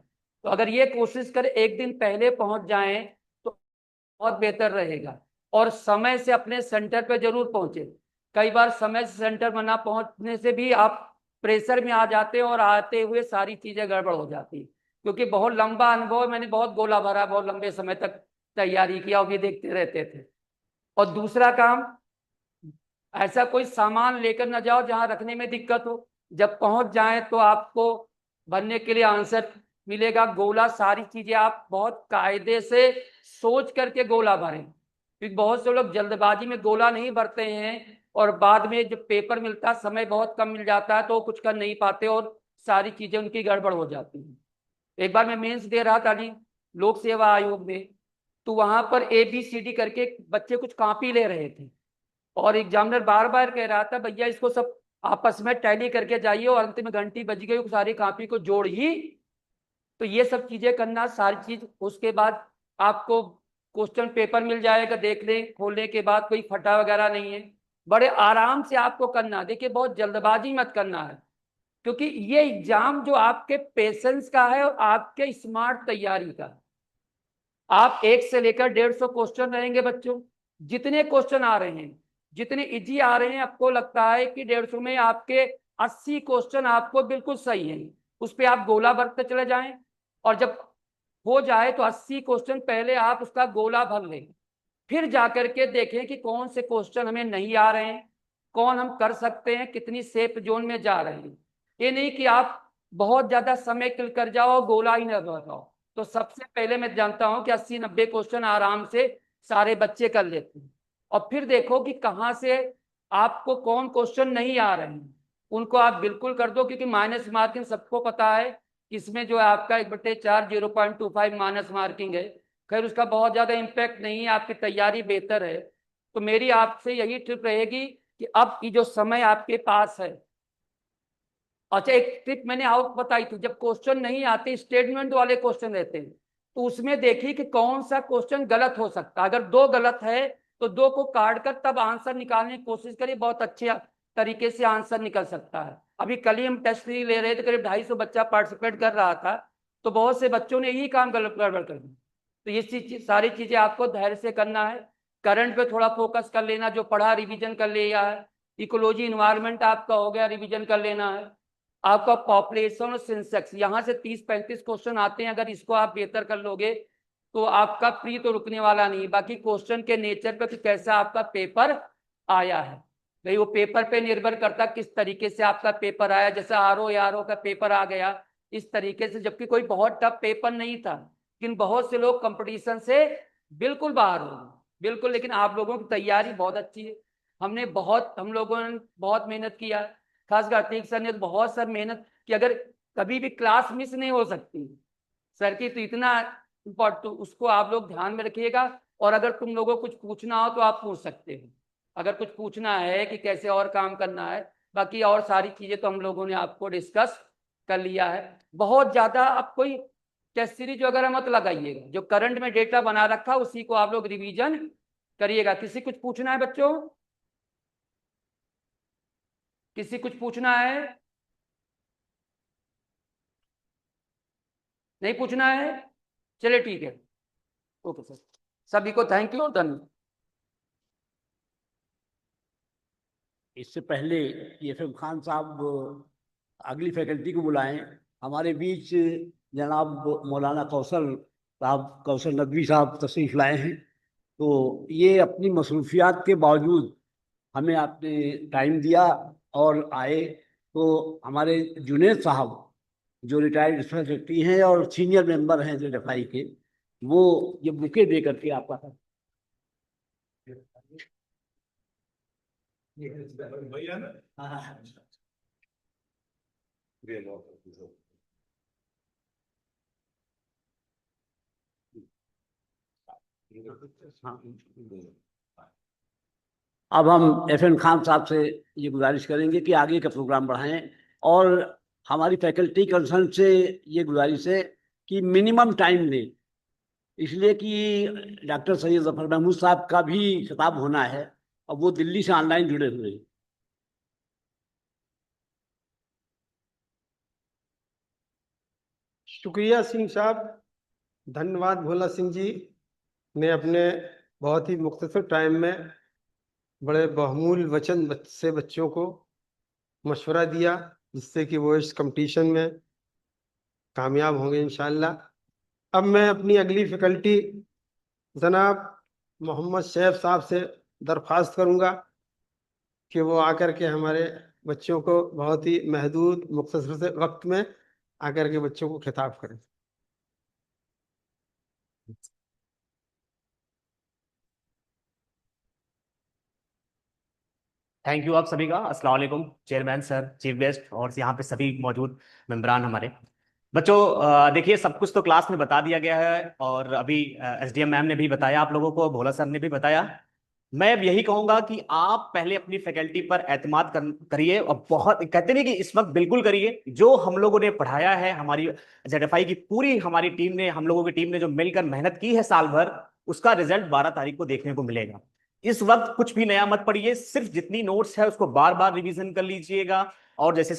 तो अगर ये कोशिश कर एक दिन पहले पहुंच जाएं तो बहुत बेहतर रहेगा। और समय से अपने सेंटर पे जरूर पहुंचे। कई बार समय से सेंटर में ना पहुंचने से भी आप प्रेशर में आ जाते हैं और आते हुए सारी चीजें गड़बड़ हो जाती है। क्योंकि बहुत लंबा अनुभव है, मैंने बहुत गोला भरा, बहुत लंबे समय तक तैयारी किया और भी देखते रहते थे। और दूसरा काम, ऐसा कोई सामान लेकर ना जाओ जहां रखने में दिक्कत हो। जब पहुंच जाए तो आपको भरने के लिए आंसर मिलेगा। गोला सारी चीजें आप बहुत कायदे से सोच करके गोला भरें, क्योंकि बहुत से लोग जल्दबाजी में गोला नहीं भरते हैं और बाद में जब पेपर मिलता है समय बहुत कम मिल जाता है तो कुछ कर नहीं पाते और सारी चीजें उनकी गड़बड़ हो जाती हैं। एक बार मैं मेंस दे रहा था जी लोक सेवा आयोग में, तो वहां पर ABCD करके बच्चे कुछ कॉपी ले रहे थे और एग्जामिनर बार बार कह रहा था भैया इसको सब आपस में टैली करके जाइए, और अंत में घंटी बज गई, सारी कॉपी को जोड़ ही। तो ये सब चीजें करना, सारी चीज। उसके बाद आपको क्वेश्चन पेपर मिल जाएगा, देख लें, खोलने के बाद कोई फटा वगैरह नहीं है। बड़े आराम से आपको करना, देखिए बहुत जल्दबाजी मत करना है, क्योंकि ये एग्जाम जो आपके पेशेंस का है और आपके स्मार्ट तैयारी का है। आप 1 से लेकर 150 क्वेश्चन रहेंगे बच्चों। जितने क्वेश्चन आ रहे हैं, जितने इजी आ रहे हैं, आपको लगता है कि 150 में आपके 80 क्वेश्चन आपको बिल्कुल सही है, उस पर आप गोला भरते चले जाएं। और जब हो जाए तो 80 क्वेश्चन पहले आप उसका गोला भर लें, फिर जाकर के देखें कि कौन से क्वेश्चन हमें नहीं आ रहे हैं, कौन हम कर सकते हैं, कितनी सेफ जोन में जा रहे हैं। ये नहीं कि आप बहुत ज्यादा समय किल कर जाओ, गोला ही न भर जाओ। तो सबसे पहले मैं जानता हूं कि 80-90 क्वेश्चन आराम से सारे बच्चे कर लेते हैं, और फिर देखो कि कहाँ से आपको कौन क्वेश्चन नहीं आ रहे हैं, उनको आप बिल्कुल कर दो, क्योंकि माइनस मार्किंग सबको पता है, इसमें जो है आपका 1/4 0.25 माइनस मार्किंग है। खैर उसका बहुत ज्यादा इम्पैक्ट नहीं है, आपकी तैयारी बेहतर है। तो मेरी आपसे यही टिप रहेगी कि अब ये जो समय आपके पास है। अच्छा, एक ट्रिक मैंने और बताई थी, जब क्वेश्चन नहीं आते, स्टेटमेंट वाले क्वेश्चन रहते हैं, तो उसमें देखिए कि कौन सा क्वेश्चन गलत हो सकता है। अगर 2 गलत है तो 2 को काट कर तब आंसर निकालने की कोशिश करिए, बहुत अच्छे तरीके से आंसर निकल सकता है। अभी कल ही हम टेस्ट ले रहे थे, करीब 250 बच्चा पार्टिसिपेट कर रहा था, तो बहुत से बच्चों ने यही काम गड़बड़ कर दी। तो ये सारी चीजें आपको धैर्य से करना है। करंट पे थोड़ा फोकस कर लेना, जो पढ़ा रिवीजन कर लिया है। इकोलॉजी इन्वायरमेंट आपका हो गया, रिवीजन कर लेना है। आपका पॉपुलेशन और सेंसेक्स, यहाँ से 30-35 क्वेश्चन आते हैं, अगर इसको आप बेहतर कर लोगे तो आपका प्री तो रुकने वाला नहीं। बाकी क्वेश्चन के नेचर पे कि कैसा आपका पेपर आया है, भाई वो पेपर पे निर्भर करता किस तरीके से आपका पेपर आया। जैसे RO का पेपर आ गया इस तरीके से, जबकि कोई बहुत टफ पेपर नहीं था, लेकिन बहुत से लोग कंपटीशन से बिल्कुल बाहर हो गए, बिल्कुल। लेकिन आप लोगों की तैयारी बहुत अच्छी है, हम लोगों ने बहुत मेहनत किया, खासकर अतीक सर ने तो बहुत सर मेहनत की। अगर कभी भी क्लास मिस नहीं हो सकती सर की, तो इतना इम्पोर्टेंट, तो उसको आप लोग ध्यान में रखिएगा। और अगर तुम लोगों को कुछ पूछना हो तो आप पूछ सकते हो, अगर कुछ पूछना है कि कैसे और काम करना है। बाकी और सारी चीजें तो हम लोगों ने आपको डिस्कस कर लिया है। बहुत ज्यादा अब कोई टेस्ट सीरीज वगैरह मत लगाइएगा, जो करंट में डेटा बना रखा उसी को आप लोग रिवीजन करिएगा। किसी कुछ पूछना है बच्चों? किसी कुछ पूछना है? नहीं पूछना है? चलिए ठीक है, ओके सर, सभी को थैंक यू और धन्यवाद। इससे पहले FM खान साहब अगली फैकल्टी को बुलाएं, हमारे बीच जनाब मौलाना कौसर नदवी साहब तशरीफ लाए हैं। तो ये अपनी मसरूफियात के बावजूद हमें आपने टाइम दिया और आए। तो हमारे जुनेद साहब जो रिटायर्ड सेक्रेटरी हैं और सीनियर मेंबर हैं ZFI के, वो ये बुके दे करके आपका भैया ना। हाँ, अब हम FM खान साहब से ये गुजारिश करेंगे कि आगे का प्रोग्राम बढ़ाएं, और हमारी फैकल्टी कंसर्न से ये गुजारिश है कि मिनिमम टाइम लें, इसलिए कि डॉक्टर सैयद जफर महमूद साहब का भी खिताब होना है और वो दिल्ली से ऑनलाइन जुड़े हुए हैं। शुक्रिया सिंह साहब, धन्यवाद भोला सिंह जी ने अपने बहुत ही मुख्तसर टाइम में बड़े बहुमूल्य वचन से बच्चों को मशवरा दिया, जिससे कि वो इस कंपटीशन में कामयाब होंगे इंशाल्लाह। अब मैं अपनी अगली फैकल्टी जनाब मोहम्मद सैफ साहब से दरख्वास्त करूंगा कि वो आकर के हमारे बच्चों को बहुत ही महदूद मुख्तसर से वक्त में आकर के बच्चों को खिताब करें। थैंक यू आप सभी का। अस्सलाम वालेकुम चेयरमैन सर, चीफ गेस्ट और यहाँ पे सभी मौजूद मेंबरान हमारे। बच्चों देखिए सब कुछ तो क्लास में बता दिया गया है और अभी एसडीएम मैम ने भी बताया आप लोगों को, भोला सर ने भी बताया। मैं अब यही कहूंगा कि आप पहले अपनी फैकल्टी पर एतमाद करिए और बहुत कहते नहीं कि इस वक्त बिल्कुल करिए। जो हम लोगों ने पढ़ाया है, हमारी जेडएफआई की पूरी हमारी टीम ने, हम लोगों की टीम ने जो मिलकर मेहनत की है साल भर, उसका रिजल्ट 12 तारीख को देखने को मिलेगा। इस वक्त कुछ भी नया मत पढ़िए, सिर्फ जितनी नोट्स है उसको बार बार रिवीजन कर लीजिएगा और जैसे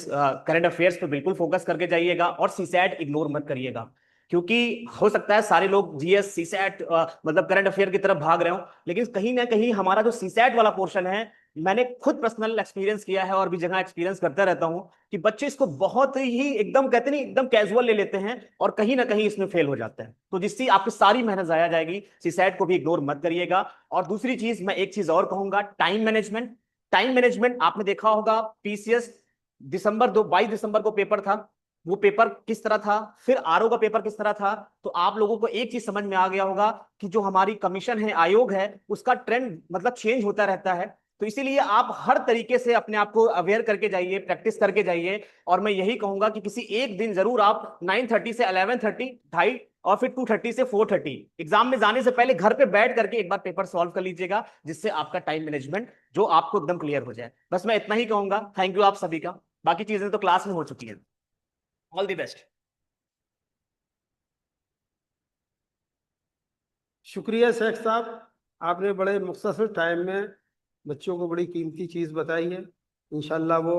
करंट अफेयर्स पे बिल्कुल फोकस करके जाइएगा और सीसैट इग्नोर मत करिएगा। क्योंकि हो सकता है सारे लोग जीएस सीसैट मतलब करंट अफेयर की तरफ भाग रहे हो, लेकिन कहीं ना कहीं हमारा जो सीसैट वाला पोर्शन है, मैंने खुद पर्सनल एक्सपीरियंस किया है और भी जगह एक्सपीरियंस करता रहता हूं कि बच्चे इसको बहुत ही एकदम कहते नहीं एकदम कैजुअल ले लेते हैं और कहीं ना कहीं इसमें फेल हो जाते हैं, तो जिससे आपकी सारी मेहनत जाया जाएगी। सीसैट को भी इग्नोर मत करिएगा। और दूसरी चीज, मैं एक चीज और कहूंगा, टाइम मैनेजमेंट। टाइम मैनेजमेंट आपने देखा होगा, पीसीएस दिसंबर 22 दिसंबर को पेपर था, वो पेपर किस तरह था, फिर आरओ का पेपर किस तरह था, तो आप लोगों को एक चीज समझ में आ गया होगा कि जो हमारी कमीशन है, आयोग है, उसका ट्रेंड मतलब चेंज होता रहता है। तो इसीलिए आप हर तरीके से अपने आप को अवेयर करके जाइए, प्रैक्टिस करके जाइए। और मैं यही कहूंगा कि किसी एक दिन जरूर आप 9:30 से 11:30, 2:30 और फिर 2:30 से 4:30 एग्जाम में जाने से पहले घर पे बैठ करके एक बार पेपर सॉल्व कर लीजिएगा, जिससे आपका टाइम मैनेजमेंट जो आपको एकदम क्लियर हो जाए। बस मैं इतना ही कहूंगा। थैंक यू आप सभी का, बाकी चीजें तो क्लास में हो चुकी हैं। All the best. शुक्रिया शेख साहब, आपने बड़े मुख्तसर टाइम में बच्चों को बड़ी कीमती चीज़ बताई है। इंशाल्लाह वो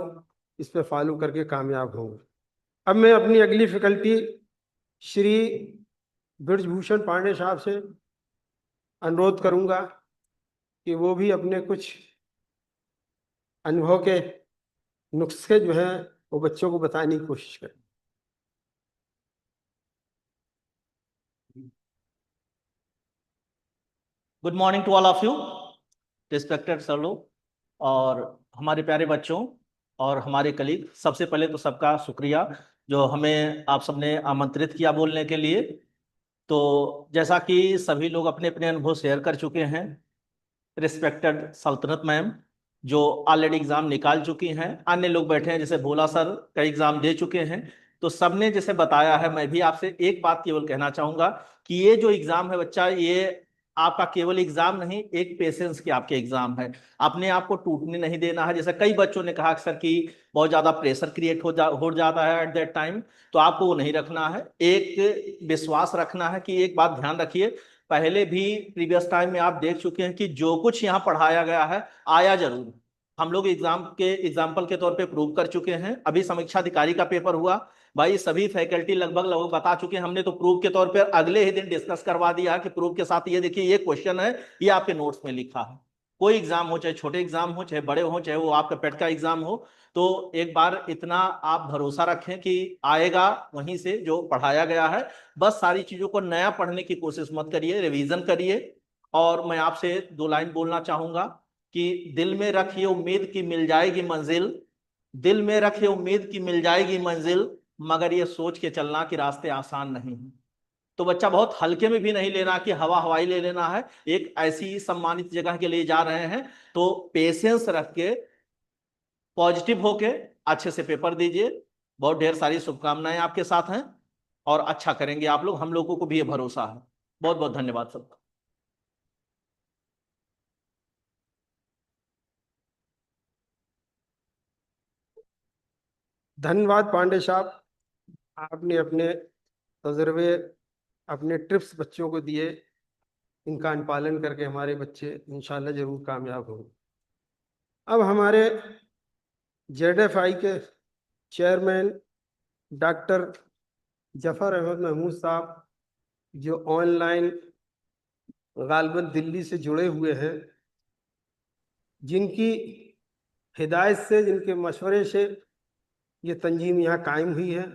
इस पे फॉलो करके कामयाब होंगे। अब मैं अपनी अगली फैकल्टी श्री ब्रजभूषण पांडे साहब से अनुरोध करूंगा कि वो भी अपने कुछ अनुभव के नुस्खे जो हैं वो बच्चों को बताने की कोशिश करें। Good morning to all of you, respected sir लोग और हमारे प्यारे बच्चों और हमारे कलीग। सबसे पहले तो सबका शुक्रिया जो हमें आप सबने आमंत्रित किया बोलने के लिए। तो जैसा कि सभी लोग अपने अपने अनुभव शेयर कर चुके हैं, रिस्पेक्टेड सल्तनत मैम जो ऑलरेडी एग्जाम निकाल चुकी हैं, अन्य लोग बैठे हैं जैसे भोला सर का एग्जाम दे चुके हैं, तो सबने जैसे बताया है, मैं भी आपसे एक बात केवल कहना चाहूंगा कि ये जो एग्जाम है बच्चा, ये आपका केवल एग्जाम नहीं, एक पेशेंस की आपके एग्जाम है। अपने आप को टूटने नहीं देना है। जैसे कई बच्चों ने कहा सर कि बहुत ज्यादा प्रेशर क्रिएट हो जाता है एट दैट टाइम, तो आपको वो नहीं रखना है। एक विश्वास रखना है कि एक बात ध्यान रखिए, पहले भी प्रीवियस टाइम में आप देख चुके हैं कि जो कुछ यहाँ पढ़ाया गया है आया जरूर। हम लोग एग्जाम के एग्जाम्पल के तौर पे प्रूव कर चुके हैं। अभी समीक्षा अधिकारी का पेपर हुआ, भाई सभी फैकल्टी लगभग बता चुके हैं। हमने तो प्रूव के तौर पर अगले ही दिन डिस्कस करवा दिया कि प्रूव के साथ ये देखिए ये क्वेश्चन है, ये आपके नोट्स में लिखा है। कोई एग्जाम हो, चाहे छोटे एग्जाम हो चाहे बड़े हो, चाहे वो आपका पेट का एग्जाम हो, तो एक बार इतना आप भरोसा रखें कि आएगा वहीं से जो पढ़ाया गया है। बस सारी चीजों को नया पढ़ने की कोशिश मत करिए, रिवीजन करिए। और मैं आपसे 2 लाइन बोलना चाहूंगा कि दिल में रखिए उम्मीद की मिल जाएगी मंजिल, दिल में रखिए उम्मीद की मिल जाएगी मंजिल, मगर ये सोच के चलना कि रास्ते आसान नहीं है। तो बच्चा बहुत हल्के में भी नहीं लेना कि हवा हवाई ले लेना है। एक ऐसी सम्मानित जगह के लिए जा रहे हैं, तो पेशेंस रख के पॉजिटिव होके अच्छे से पेपर दीजिए। बहुत ढेर सारी शुभकामनाएं आपके साथ हैं और अच्छा करेंगे आप लोग, हम लोगों को भी ये भरोसा है। बहुत बहुत धन्यवाद सबका। धन्यवाद पांडे साहब, आपने अपने तजर्बे, अपने टिप्स बच्चों को दिए। इनका अनुपालन करके हमारे बच्चे इंशाल्लाह जरूर कामयाब होंगे। अब हमारे जेडएफआई के चेयरमैन डॉक्टर जफर अहमद महमूद साहब, जो ऑनलाइन गालबन दिल्ली से जुड़े हुए हैं, जिनकी हिदायत से, जिनके मशवरे से ये तंजीम यहाँ कायम हुई है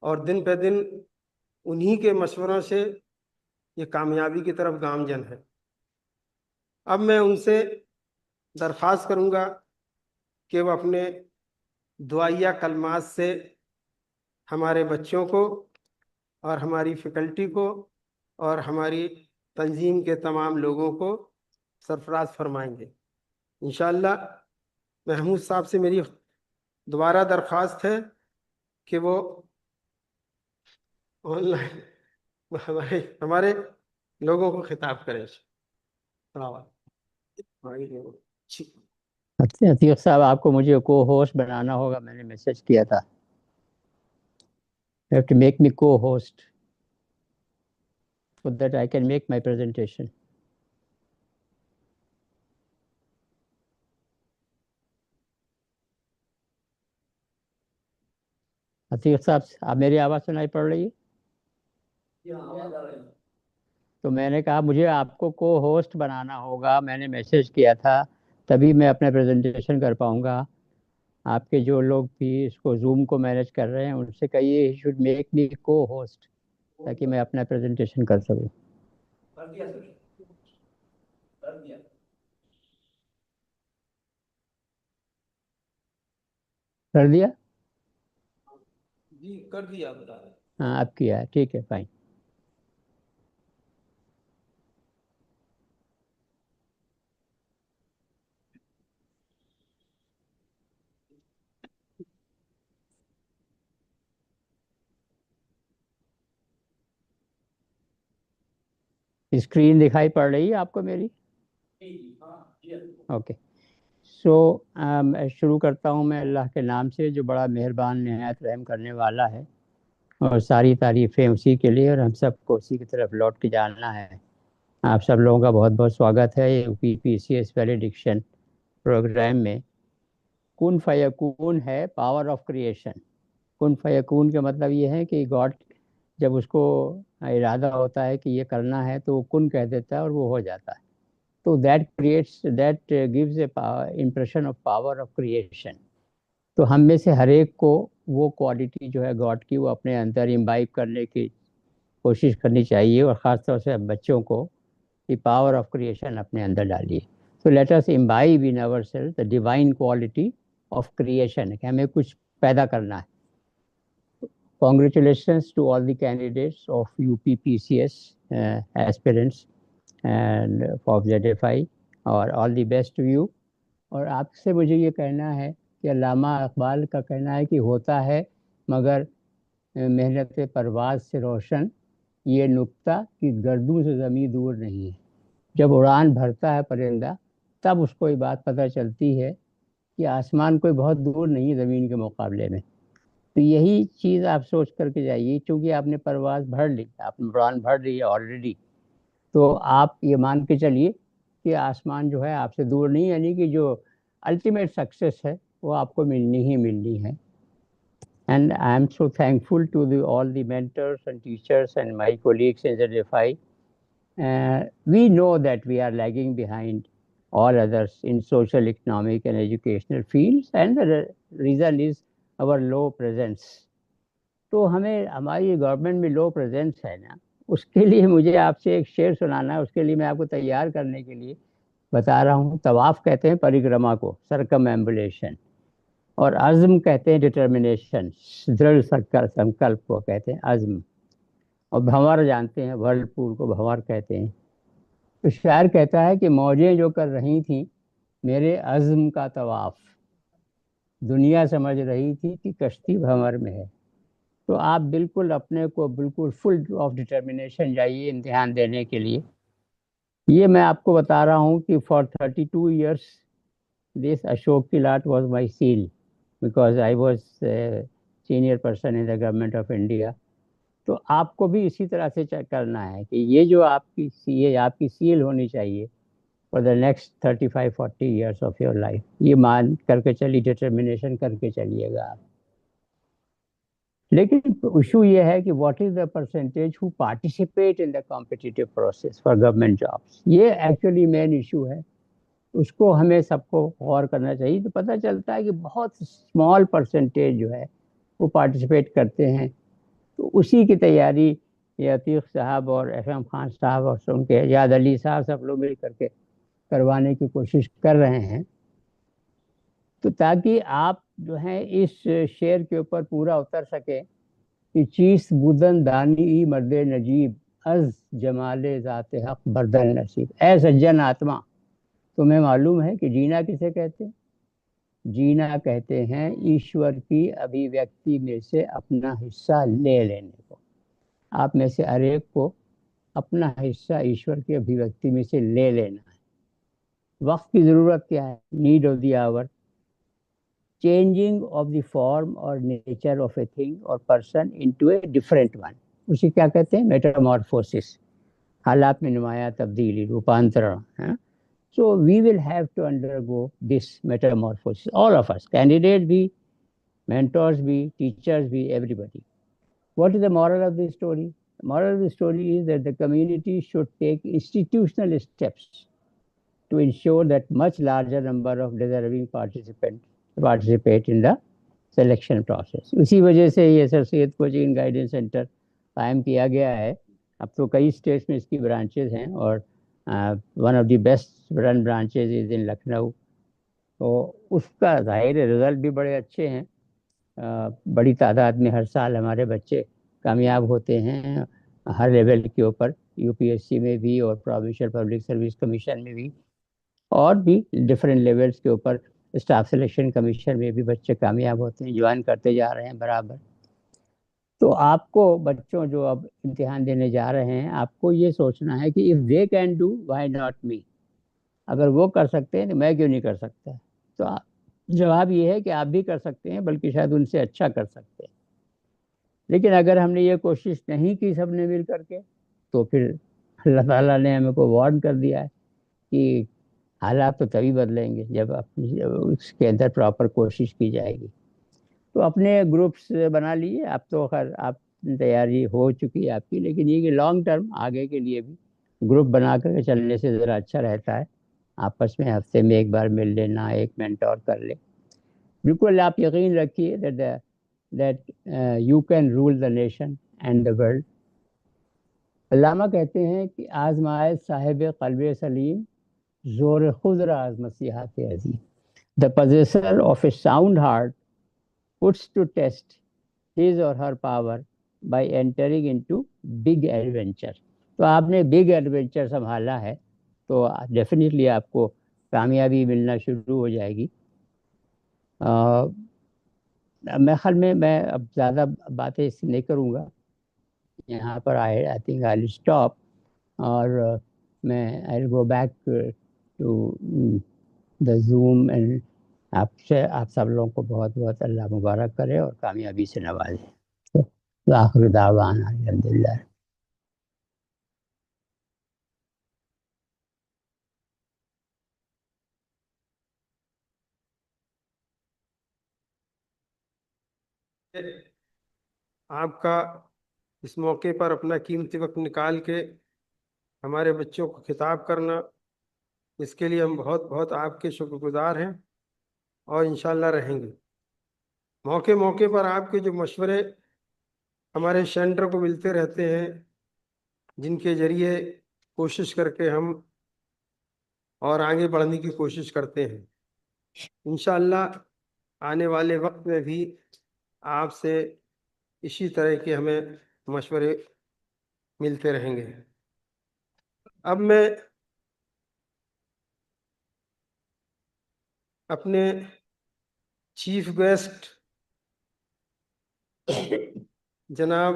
और दिन पे दिन उन्हीं के मशवरों से ये कामयाबी की तरफ गामजन है। अब मैं उनसे दरख्वास्त करूँगा कि वो अपने दुआया कलमात से हमारे बच्चों को और हमारी फैकल्टी को और हमारी तंजीम के तमाम लोगों को सरफराज फरमाएंगे। इंशाअल्लाह महमूद साहब से मेरी दोबारा दरख्वास्त है कि वो ऑनलाइन हमारे हमारे लोगों को खिताब करें। अतीक साहब, आपको मुझे को होस्ट बनाना होगा, मैंने मैसेज किया था। You have to make me co-host so that I can make my presentation. Atiq साहब, आप मेरी आवाज़ सुनाई पड़ रही है? तो मैंने कहा मुझे आपको को होस्ट बनाना होगा, मैंने मैसेज किया था, तभी मैं अपना प्रेजेंटेशन कर पाऊंगा। आपके जो लोग भी इसको जूम को मैनेज कर रहे हैं उनसे कहिए ही शुड मेक मी को होस्ट, ताकि मैं अपना प्रेजेंटेशन कर सकूं। कर दिया सर, कर दिया। कर दिया जी, कर दिया बता रहे। हाँ, आप किया है, ठीक है, फाइन। स्क्रीन दिखाई पड़ रही है आपको मेरी? ओके, सो शुरू करता हूँ मैं अल्लाह के नाम से, जो बड़ा मेहरबान निहायत रहम करने वाला है, और सारी तारीफ़ें उसी के लिए, और हम सबको उसी की तरफ लौट के जाना है। आप सब लोगों का बहुत बहुत स्वागत है UPPCS वैलिडिक्शन प्रोग्राम में। कुन फयकून है पावर ऑफ क्रिएशन। कुन फयकून का मतलब ये है कि गॉड जब उसको इरादा होता है कि ये करना है तो वो कुन कह देता है और वो हो जाता है। तो that creates, that gives A impression of power of creation. तो हम में से हर एक को वो क्वालिटी जो है गॉड की, वो अपने अंदर इम्बाइब करने की कोशिश करनी चाहिए, और ख़ास तौर से बच्चों को द पावर ऑफ क्रिएशन अपने अंदर डालिए। So let us imbibe in ourselves the divine quality of creation, कि हमें कुछ पैदा करना है। Congratulations to all the candidates of UPPCS aspirants and for ZFI, और all the best to you। और आपसे मुझे ये कहना है कि अल्लामा इकबाल का कहना है कि होता है मगर मेहनत परवाज से रोशन ये नुक्ता कि गर्दों से ज़मीं दूर नहीं है। जब उड़ान भरता है परिंदा तब उसको ये बात पता चलती है कि आसमान कोई बहुत दूर नहीं है ज़मीन के मुकाबले में। तो यही चीज़ आप सोच करके जाइए, क्योंकि आपने परवाज़ भर ली, आपने उड़ान भर ली है ऑलरेडी, तो आप ये मान के चलिए कि आसमान जो है आपसे दूर नहीं, यानी कि जो अल्टीमेट सक्सेस है वो आपको मिलनी ही मिलनी है। And I am so thankful to all the mentors and teachers and my colleagues in ZFI। we know that we are lagging behind all others in social, economic and educational fields, and the reason is our low presence। तो हमें हमारी government में लो presence है ना, उसके लिए मुझे आपसे एक शेर सुनाना है। उसके लिए मैं आपको तैयार करने के लिए बता रहा हूँ। तवाफ कहते हैं परिक्रमा को, सरकमएम्बुलेशन, और अज़्म कहते हैं डिटर्मिनेशन, दृढ़ संकल्प को कहते हैं अज़्म, और भंवर जानते हैं, वर्लपूल को भंवर कहते हैं। तो शायर कहता है कि मौजें जो कर रही थी मेरे अज़्म का तवाफ, दुनिया समझ रही थी कि कश्ती भंवर में है। तो आप बिल्कुल अपने को बिल्कुल फुल ऑफ डिटर्मिनेशन जाइए इम्तिहान देने के लिए। ये मैं आपको बता रहा हूँ कि for 32 years this Ashok Kilat was my seal, because I was senior person in the government of India. तो आपको भी इसी तरह से करना है कि ये जो आपकी सील होनी चाहिए for the next 35-40 years of your life. ये मान करके चलिए, डिटर्मिनेशन करके चलिएगा आप। लेकिन इशू ये है कि what is the percentage who participate in the competitive process for government jobs. ये एक्चुअली मेन इशू है, उसको हमें सबको गौर करना चाहिए। तो पता चलता है कि बहुत स्मॉल परसेंटेज जो है वो पार्टिसिपेट करते हैं। तो उसी की तैयारी ये अतीक साहब और FM खान साहब और उनके याद अली साहब सब लोग मिल करके करवाने की कोशिश कर रहे हैं। तो ताकि आप जो है इस शेर के ऊपर पूरा उतर सके कि चीस बुदन दानी मर्द नजीब अज जमाले ज़ाते हक बर्दन नसीब। ऐ सज्जन आत्मा, तुम्हें मालूम है कि जीना किसे कहते हैं? जीना कहते हैं ईश्वर की अभिव्यक्ति में से अपना हिस्सा ले लेने को। आप में से हर एक को अपना हिस्सा ईश्वर की अभिव्यक्ति में से ले लेना है। वक्त की जरूरत क्या है? Need of the hour, changing of the form और नेचर ऑफ ए थिंग और person into a different one. उसे क्या कहते हैं? मेटामॉर्फोसिस, हालात में नुमाया तब्दीली, रूपांतरण है। So we will have to undergo this metamorphosis, all of us, candidates भी, mentors भी, teachers भी, everybody. What is the moral of the story? The moral of the story is that the community should take institutional steps to ensure that much larger number of deserving participants participate in the selection process. उसी वजह से ये sir Syed coaching guidance centre कायम किया गया है। अब तो कई स्टेट्स में इसकी ब्रांचेज हैं और one of the best run branches is in Lucknow. तो उसका जाहिर रिजल्ट भी बड़े अच्छे हैं। बड़ी तादाद में हर साल हमारे बच्चे कामयाब होते हैं हर लेवल के ऊपर, यूपीएससी में भी और प्रोविंशियल पब्लिक सर्विस कमीशन में भी, और भी डिफरेंट लेवल्स के ऊपर स्टाफ सिलेक्शन कमीशन में भी बच्चे कामयाब होते हैं, ज्वाइन करते जा रहे हैं बराबर। तो आपको बच्चों जो अब इम्तिहान देने जा रहे हैं, आपको ये सोचना है कि if they can do why not me. अगर वो कर सकते हैं तो मैं क्यों नहीं कर सकता? तो जवाब ये है कि आप भी कर सकते हैं, बल्कि शायद उनसे अच्छा कर सकते हैं। लेकिन अगर हमने ये कोशिश नहीं की सबने मिल करके, तो फिर अल्लाह ताला ने हमें को वार्न कर दिया है कि हालात तो तभी बदलेंगे जब उसके अंदर प्रॉपर कोशिश की जाएगी। तो अपने ग्रुप्स बना लिए। आप तो खैर आप तैयारी हो चुकी है आपकी, लेकिन ये कि लॉन्ग टर्म आगे के लिए भी ग्रुप बना कर चलने से ज़रा अच्छा रहता है। आपस में हफ्ते में एक बार मिल लेना, एक मेंटोर कर ले। बिल्कुल आप यकीन रखिए that you can rule the nation and the world. अल्लामा कहते हैं कि आजमाए साहिब क़ल्ब सलीम, जोर खुद राज मसीहात अजीम। The possessor of a sound heart puts to test his or her power by entering into big adventure। तो आपने बिग एडवेंचर संभाला है तो डेफिनेटली आपको कामयाबी मिलना शुरू हो जाएगी। मैं ख्याल में मैं अब ज़्यादा बातें इससे नहीं करूँगा, यहाँ पर I think I will stop, और मैं I will go back to the Zoom. And आपसे आप सब लोगों को बहुत बहुत अल्लाह मुबारक करे और कामयाबी से नवाजे। तो आखिर दावाना अल्हम्दुलिल्लाह। आपका इस मौके पर अपना कीमती वक्त निकाल के हमारे बच्चों को खिताब करना, इसके लिए हम बहुत बहुत आपके शुक्रगुजार हैं और इंशाल्लाह रहेंगे। मौके मौके पर आपके जो मशवरे हमारे सेंटर को मिलते रहते हैं, जिनके जरिए कोशिश करके हम और आगे बढ़ने की कोशिश करते हैं। इंशाल्लाह आने वाले वक्त में भी आपसे इसी तरह के हमें मशवरे मिलते रहेंगे। अब मैं अपने चीफ गेस्ट जनाब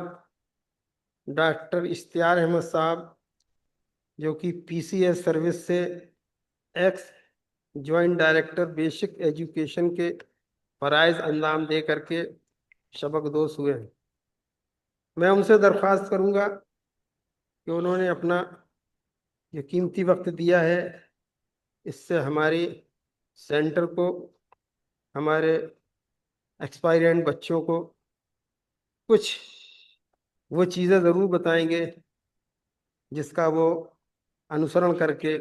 डॉक्टर इश्तियार अहमद साहब, जो कि पीसीएस सर्विस से x joint director basic education के फ़राइज़ अंजाम दे करके सबकदोश हुए हैं, मैं उनसे दरख्वास्त करूंगा कि उन्होंने अपना ये कीमती वक्त दिया है, इससे हमारे सेंटर को, हमारे एक्सपायरेंट बच्चों को कुछ वो चीज़ें ज़रूर बताएंगे जिसका वो अनुसरण करके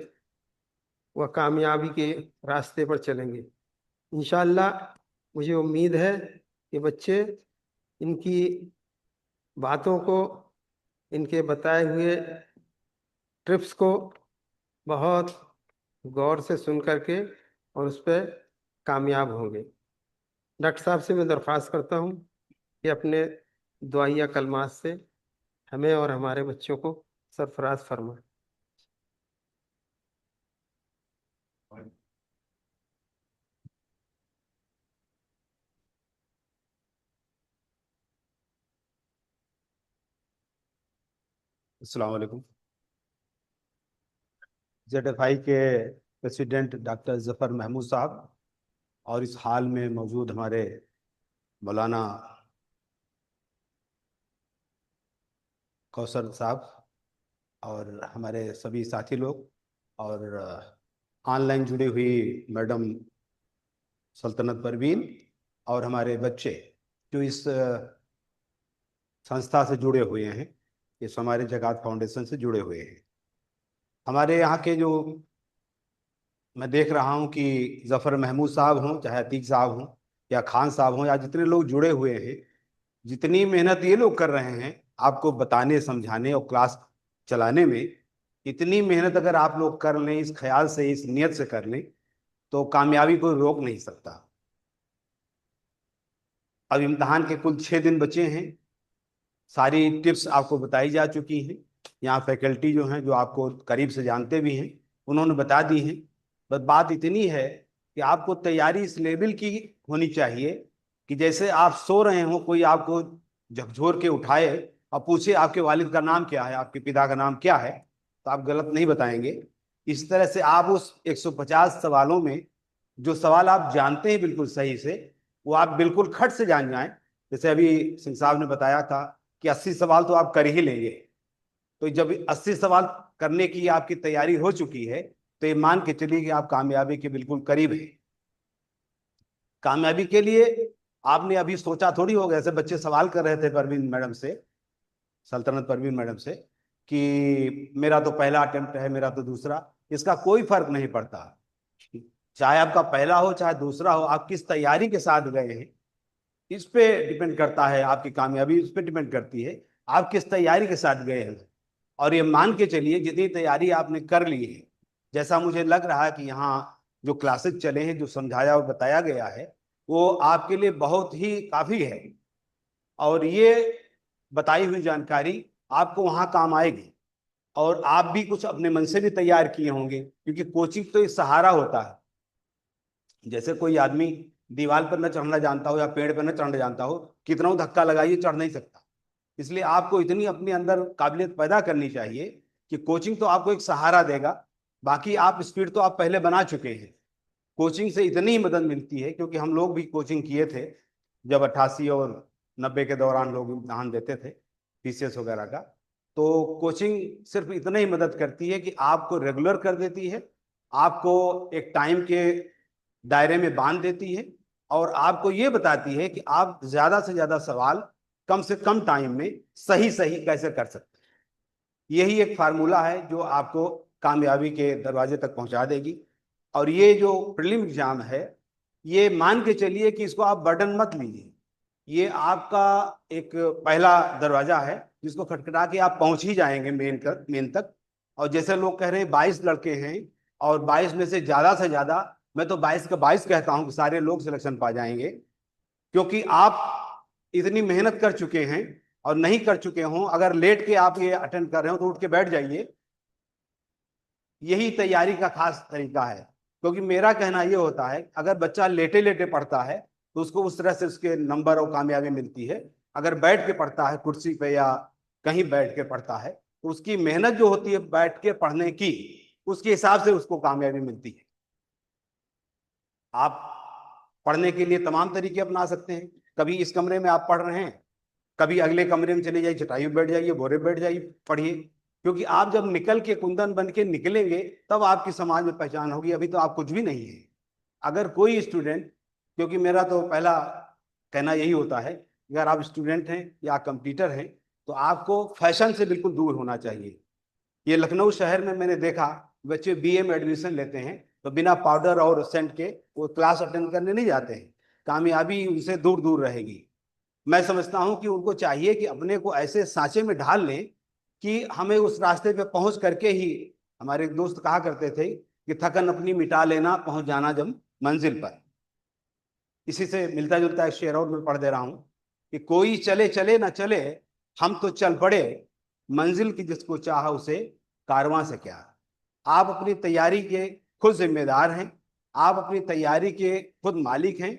वह कामयाबी के रास्ते पर चलेंगे। इंशाअल्लाह मुझे उम्मीद है कि बच्चे इनकी बातों को, इनके बताए हुए ट्रिप्स को बहुत गौर से सुन करके और उस पर कामयाब होंगे। डॉक्टर साहब से मैं दरख्वास्त करता हूँ कि अपने दुआइया कलमात से हमें और हमारे बच्चों को सरफराज फरमाएं। अस्सलाम वालेकुम। ZFI के प्रेसिडेंट डॉक्टर जफर महमूद साहब और इस हाल में मौजूद हमारे मौलाना कौसर साहब और हमारे सभी साथी लोग और ऑनलाइन जुड़ी हुई मैडम सल्तनत परवीन और हमारे बच्चे जो इस संस्था से जुड़े हुए हैं, इस हमारे जगात फाउंडेशन से जुड़े हुए हैं। हमारे यहाँ के जो मैं देख रहा हूँ कि जफ़र महमूद साहब हों, चाहे अतीक साहब हों या खान साहब हों, या जितने लोग जुड़े हुए हैं, जितनी मेहनत ये लोग कर रहे हैं आपको बताने समझाने और क्लास चलाने में, इतनी मेहनत अगर आप लोग कर लें, इस ख्याल से इस नियत से कर लें, तो कामयाबी कोई रोक नहीं सकता। अब इम्तहान के कुल 6 दिन बचे हैं। सारी टिप्स आपको बताई जा चुकी हैं। यहाँ फैकल्टी जो हैं, जो आपको करीब से जानते भी हैं, उन्होंने बता दी हैं। बस बात इतनी है कि आपको तैयारी इस लेवल की होनी चाहिए कि जैसे आप सो रहे हो, कोई आपको झकझोर के उठाए और पूछे आपके वालिद का नाम क्या है, आपके पिता का नाम क्या है, तो आप गलत नहीं बताएंगे। इस तरह से आप उस 150 सवालों में जो सवाल आप जानते हैं बिल्कुल सही से, वो आप बिल्कुल खट से जान जाएं। जैसे अभी सिंह साहब ने बताया था कि 80 सवाल तो आप कर ही लेंगे। तो जब 80 सवाल करने की आपकी तैयारी हो चुकी है, तो ये मान के चलिए कि आप कामयाबी के बिल्कुल करीब हैं। कामयाबी के लिए आपने अभी सोचा थोड़ी होगा, ऐसे बच्चे सवाल कर रहे थे परवीन मैडम से, सल्तनत परवीन मैडम से, कि मेरा तो पहला अटेम्प्ट है, मेरा तो दूसरा। इसका कोई फर्क नहीं पड़ता, चाहे आपका पहला हो चाहे दूसरा हो, आप किस तैयारी के साथ गए हैं इस पे डिपेंड करता है। आपकी कामयाबी इस पे डिपेंड करती है आप किस तैयारी के साथ गए हैं। और ये मान के चलिए जितनी तैयारी आपने कर ली है, जैसा मुझे लग रहा है कि यहाँ जो क्लासेस चले हैं, जो समझाया और बताया गया है, वो आपके लिए बहुत ही काफ़ी है। और ये बताई हुई जानकारी आपको वहाँ काम आएगी और आप भी कुछ अपने मन से भी तैयार किए होंगे, क्योंकि कोचिंग तो एक सहारा होता है। जैसे कोई आदमी दीवार पर न चढ़ना जानता हो या पेड़ पर न चढ़ना जानता हो, कितना धक्का लगाइए चढ़ नहीं सकता। इसलिए आपको इतनी अपने अंदर काबिलियत पैदा करनी चाहिए कि कोचिंग तो आपको एक सहारा देगा, बाकी आप स्पीड तो आप पहले बना चुके हैं। कोचिंग से इतनी ही मदद मिलती है, क्योंकि हम लोग भी कोचिंग किए थे जब 88 और 90 के दौरान लोग इम्तहान देते थे PCS वगैरह का। तो कोचिंग सिर्फ इतना ही मदद करती है कि आपको रेगुलर कर देती है, आपको एक टाइम के दायरे में बांध देती है और आपको ये बताती है कि आप ज़्यादा से ज़्यादा सवाल कम से कम टाइम में सही सही कैसे कर सकते हैं। यही एक फार्मूला है जो आपको कामयाबी के दरवाजे तक पहुंचा देगी। और ये जो प्रीलिम एग्जाम है, ये मान के चलिए कि इसको आप बर्डन मत लीजिए। ये आपका एक पहला दरवाजा है जिसको खटखटा के आप पहुंच ही जाएंगे मेन तक। और जैसे लोग कह रहे हैं 22 लड़के हैं और 22 में से ज़्यादा, मैं तो 22 का 22 कहता हूं कि सारे लोग सिलेक्शन पा जाएंगे, क्योंकि आप इतनी मेहनत कर चुके हैं। और नहीं कर चुके हों, अगर लेट के आप ये अटेंड कर रहे हो तो उठ के बैठ जाइए। यही तैयारी का खास तरीका है, क्योंकि मेरा कहना ये होता है अगर बच्चा लेटे लेटे पढ़ता है तो उसको उस तरह से उसके नंबर और कामयाबी मिलती है। अगर बैठ के पढ़ता है कुर्सी पे या कहीं बैठ के पढ़ता है, तो उसकी मेहनत जो होती है बैठ के पढ़ने की, उसके हिसाब से उसको कामयाबी मिलती है। आप पढ़ने के लिए तमाम तरीके अपना सकते हैं। कभी इस कमरे में आप पढ़ रहे हैं, कभी अगले कमरे में चले जाइए, चटाई में बैठ जाइए, बोरे बैठ जाइए, पढ़िए। क्योंकि आप जब निकल के कुंदन बन के निकलेंगे तब आपकी समाज में पहचान होगी, अभी तो आप कुछ भी नहीं है। अगर कोई स्टूडेंट, क्योंकि मेरा तो पहला कहना यही होता है, अगर आप स्टूडेंट हैं या कंप्यूटर हैं तो आपको फैशन से बिल्कुल दूर होना चाहिए। ये लखनऊ शहर में मैंने देखा बच्चे BA में एडमिशन लेते हैं तो बिना पाउडर और सेंट के वो क्लास अटेंड करने नहीं जाते हैं। कामयाबी उनसे दूर दूर रहेगी। मैं समझता हूं कि उनको चाहिए कि अपने को ऐसे सांचे में ढाल लें कि हमें उस रास्ते पे पहुंच करके ही, हमारे एक दोस्त कहा करते थे कि थकन अपनी मिटा लेना, पहुंच जाना जब मंजिल पर। इसी से मिलता जुलता एक शेर और मैं पढ़ दे रहा हूं कि कोई चले चले ना चले, हम तो चल पड़े, मंजिल की जिसको चाहा उसे कारवां से क्या। आप अपनी तैयारी के खुद जिम्मेदार हैं, आप अपनी तैयारी के खुद मालिक हैं।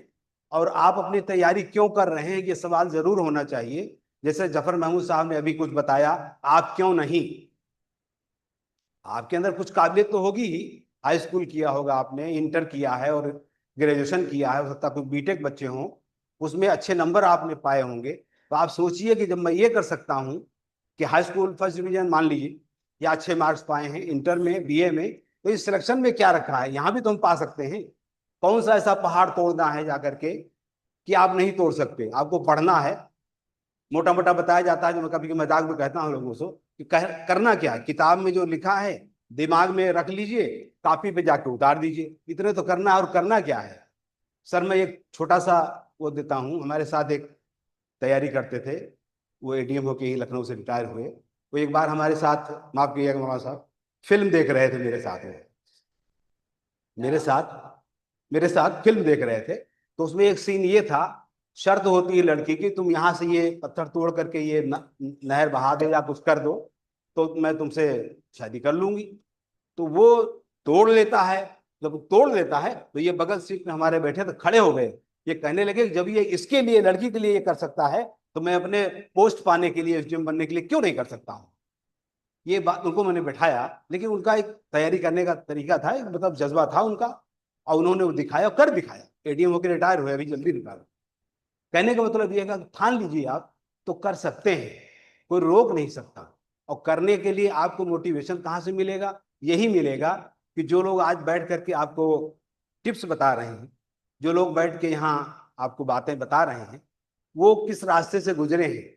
और आप अपनी तैयारी क्यों कर रहे हैं ये सवाल जरूर होना चाहिए जैसे जफर महमूद साहब ने अभी कुछ बताया, आप क्यों नहीं, आपके अंदर कुछ काबिलियत तो होगी ही, हाई स्कूल किया होगा आपने, इंटर किया है और ग्रेजुएशन किया है, हो सकता है कोई बीटेक बच्चे हों, उसमें अच्छे नंबर आपने पाए होंगे। तो आप सोचिए कि जब मैं ये कर सकता हूँ कि हाई स्कूल फर्स्ट डिवीजन मान लीजिए या अच्छे मार्क्स पाए हैं, इंटर में, बीए में, तो इस सिलेक्शन में क्या रखा है, यहाँ भी तो हम पा सकते हैं। कौन सा ऐसा पहाड़ तोड़ना है जाकर के कि आप नहीं तोड़ सकते, आपको पढ़ना है। मोटा मोटा बताया जाता है, जो मैं कभी मजाक में कहता हूँ लोगों से कि करना क्या है, किताब में जो लिखा है दिमाग में रख लीजिए, कापी पे जाके उतार दीजिए, इतने तो करना है। और करना क्या है सर, मैं एक छोटा सा वो देता हूँ। हमारे साथ एक तैयारी करते थे, वो एडीएम होके ही लखनऊ से रिटायर हुए, वो एक बार हमारे साथ, माफ कीजिएगा मौलाना साहब, फिल्म देख रहे थे मेरे साथ, मेरे साथ फिल्म देख रहे थे। तो उसमें एक सीन ये था, शर्त होती है लड़की की, तुम यहाँ से ये पत्थर तोड़ करके ये नहर बहा दो या कुछ कर दो तो मैं तुमसे शादी कर लूंगी। तो वो तोड़ लेता है, जब तोड़ लेता है तो ये बगल सीट में हमारे बैठे तो खड़े हो गए, ये कहने लगे जब ये इसके लिए, लड़की के लिए ये कर सकता है तो मैं अपने पोस्ट पाने के लिए, एसडीएम बनने के लिए क्यों नहीं कर सकता हूँ। ये बात उनको मैंने बैठाया, लेकिन उनका एक तैयारी करने का तरीका था, एक मतलब जज्बा था उनका, और उन्होंने वो दिखाया, कर दिखाया। एडीएम होकर रिटायर हुए, अभी जल्दी रिटायर। कहने का मतलब ये है कि ठान लीजिए आप तो कर सकते हैं, कोई रोक नहीं सकता। और करने के लिए आपको मोटिवेशन कहाँ से मिलेगा, यही मिलेगा कि जो लोग आज बैठ करके आपको टिप्स बता रहे हैं, जो लोग बैठ के यहाँ आपको बातें बता रहे हैं, वो किस रास्ते से गुजरे हैं।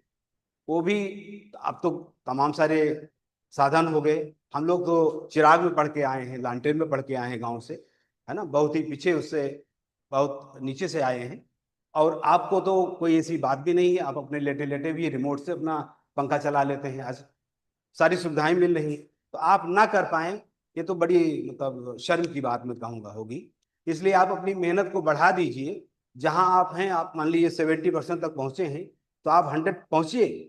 वो भी, अब तो तमाम सारे साधन हो गए। हम लोग तो चिराग में पढ़ के आए हैं, लालटेन में पढ़ के आए हैं गांव से, है ना, बहुत ही पीछे, उससे बहुत नीचे से आए हैं। और आपको तो कोई ऐसी बात भी नहीं है, आप अपने लेटे लेटे भी रिमोट से अपना पंखा चला लेते हैं, आज सारी सुविधाएं मिल रही। तो आप ना कर पाए, ये तो बड़ी मतलब शर्म की बात मैं कहूँगा होगी। इसलिए आप अपनी मेहनत को बढ़ा दीजिए। जहां आप हैं, आप मान लीजिए 70% तक पहुंचे हैं, तो आप 100 पहुंचिए।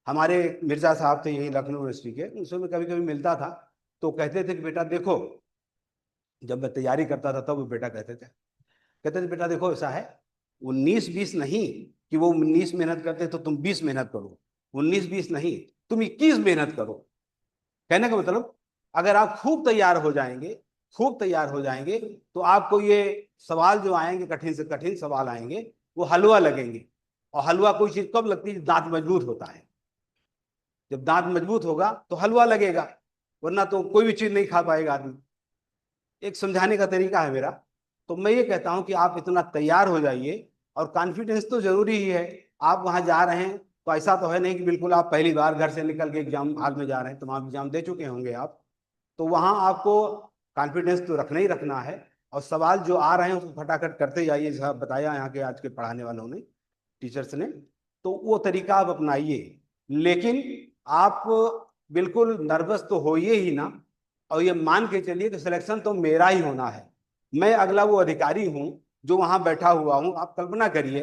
हमारे मिर्जा साहब थे यही लखनऊ यूनिवर्सिटी के, उनसे मैं कभी कभी मिलता था, तो कहते थे कि बेटा देखो, जब मैं तैयारी करता था तब वो बेटा कहते थे बेटा देखो ऐसा है, 19-20 नहीं कि वो 19 मेहनत करते तो तुम 20 मेहनत करो, 19-20 नहीं, तुम 21 मेहनत करो। कहने का मतलब अगर आप खूब तैयार हो जाएंगे तो आपको ये सवाल जो आएंगे, कठिन से कठिन सवाल आएंगे, वो हलवा लगेंगे। और हलवा कोई चीज कब लगती है, दांत मजबूत होता है। जब दांत मजबूत होगा तो हलवा लगेगा, वरना तो कोई भी चीज नहीं खा पाएगा आदमी। एक समझाने का तरीका है मेरा। तो मैं ये कहता हूं कि आप इतना तैयार हो जाइए, और कॉन्फिडेंस तो जरूरी ही है। आप वहां जा रहे हैं तो ऐसा तो है नहीं कि बिल्कुल आप पहली बार घर से निकल के एग्जाम हॉल में जा रहे हैं, तमाम एग्जाम दे चुके होंगे आप। तो वहां आपको कॉन्फिडेंस तो रखना ही रखना है, और सवाल जो आ रहे हैं उसको फटाफट करते जाइए, जैसा बताया यहाँ के आज के पढ़ाने वालों ने, टीचर्स ने। तो वो तरीका आप अपनाइए, लेकिन आप बिल्कुल नर्वस तो होइए ही ना, और ये मान के चलिए कि सिलेक्शन तो मेरा ही होना है। मैं अगला वो अधिकारी हूं जो वहां बैठा हुआ हूं। आप कल्पना करिए,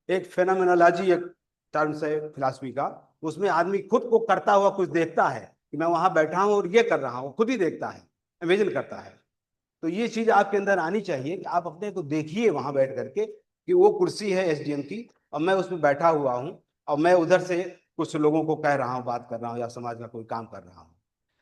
एक फेनोमेनोलॉजी, एक टर्म्स है फिलॉसफी का, उसमें आदमी खुद को करता हुआ कुछ देखता है कि मैं वहां बैठा हूं और ये कर रहा हूं, खुद ही देखता है, इमेजिन करता है। तो ये चीज आपके अंदर आनी चाहिए कि आप अपने को देखिए वहां बैठ करके कि वो कुर्सी है एसडीएम की, और मैं उसमें बैठा हुआ हूं, और मैं उधर से कुछ लोगों को कह रहा हूं, बात कर रहा हूं, या समाज का कोई काम कर रहा हूं।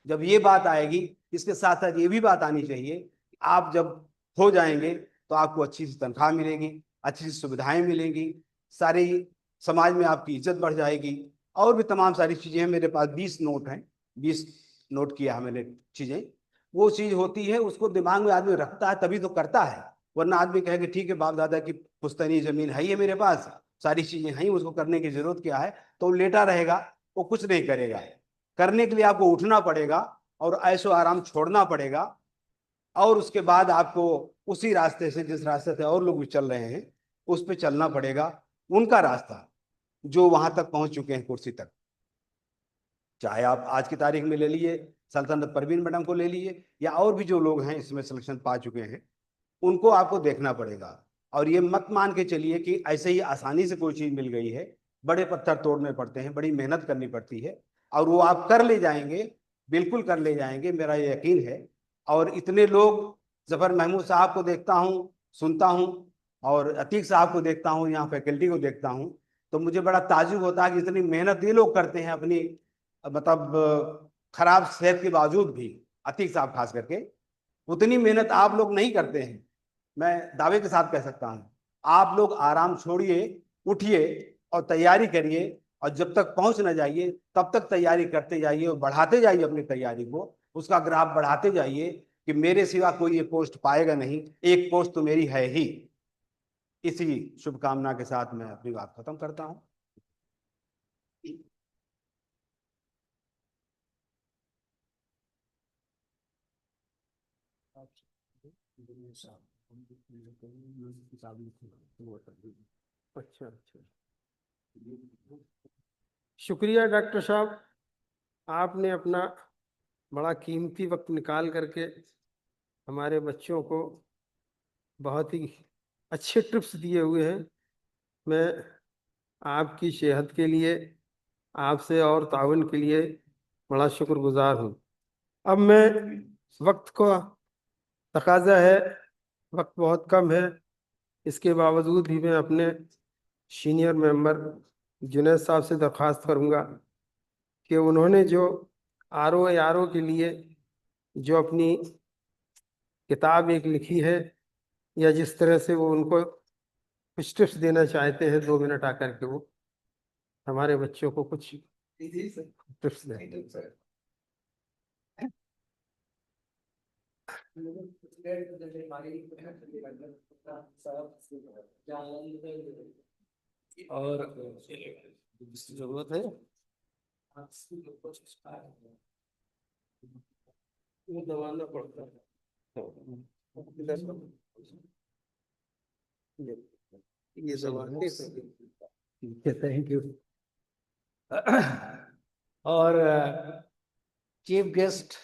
जब ये बात आएगी, इसके साथ साथ ये भी बात आनी चाहिए कि आप जब हो जाएंगे तो आपको अच्छी सी तनख्वाह मिलेगी, अच्छी सी सुविधाएं मिलेंगी, सारी समाज में आपकी इज्जत बढ़ जाएगी, और भी तमाम सारी चीजें हैं। मेरे पास 20 नोट हैं, 20 नोट किया है मैंने चीजें। वो चीज होती है, उसको दिमाग में आदमी रखता है तभी तो करता है, वरना आदमी कहेगा ठीक है, बाप दादा की पुश्तैनी जमीन है ये मेरे पास, सारी चीजें हैं, उसको करने की जरूरत क्या है, तो लेटा रहेगा, वो कुछ नहीं करेगा। करने के लिए आपको उठना पड़ेगा और ऐशो आराम छोड़ना पड़ेगा, और उसके बाद आपको उसी रास्ते से, जिस रास्ते से और लोग भी चल रहे हैं, उस पर चलना पड़ेगा, उनका रास्ता जो वहां तक पहुंच चुके हैं कुर्सी तक। चाहे आप आज की तारीख में ले लिए सल्तनत परवीन मैडम को ले लिए, या और भी जो लोग हैं इसमें सिलेक्शन पा चुके हैं, उनको आपको देखना पड़ेगा। और ये मत मान के चलिए कि ऐसे ही आसानी से कोई चीज मिल गई है, बड़े पत्थर तोड़ने पड़ते हैं, बड़ी मेहनत करनी पड़ती है, और वो आप कर ले जाएंगे, बिल्कुल कर ले जाएंगे, मेरा ये यकीन है। और इतने लोग, जफर महमूद साहब को देखता हूँ, सुनता हूँ, और अतीक साहब को देखता हूँ, यहाँ फैकल्टी को देखता हूँ, तो मुझे बड़ा ताज्जुब होता है कि इतनी मेहनत ये लोग करते हैं अपनी मतलब खराब सेहत के बावजूद भी, अतीक साहब खास करके, उतनी मेहनत आप लोग नहीं करते हैं। मैं दावे के साथ कह सकता हूँ, आप लोग आराम छोड़िए, उठिए और तैयारी करिए, और जब तक पहुंच न जाइए तब तक तैयारी करते जाइए और बढ़ाते जाइए अपनी तैयारी को, उसका ग्राफ बढ़ाते जाइए कि मेरे सिवा कोई ये पोस्ट पाएगा नहीं, एक पोस्ट तो मेरी है ही। इसी शुभकामना के साथ मैं अपनी बात खत्म करता हूं। अच्छा अच्छा, शुक्रिया डॉक्टर साहब, आपने अपना बड़ा कीमती वक्त निकाल करके हमारे बच्चों को बहुत ही अच्छे टिप्स दिए हुए हैं। मैं आपकी सेहत के लिए, आपसे और ताउन के लिए बड़ा शुक्रगुजार हूँ। अब मैं, वक्त का तकाजा है, वक्त बहुत कम है, इसके बावजूद भी मैं अपने सीनियर मेंबर जुनैद साहब से दरख्वास्त करूँगा कि उन्होंने जो RO के लिए जो अपनी किताब एक लिखी है, या जिस तरह से वो उनको कुछ टिप्स देना चाहते हैं, 2 मिनट आकर के वो हमारे बच्चों को कुछ टिप्स दें। और जरूरत है वो दबाना पड़ता है। ये जबान ठीक है, थैंक यू। और चीफ गेस्ट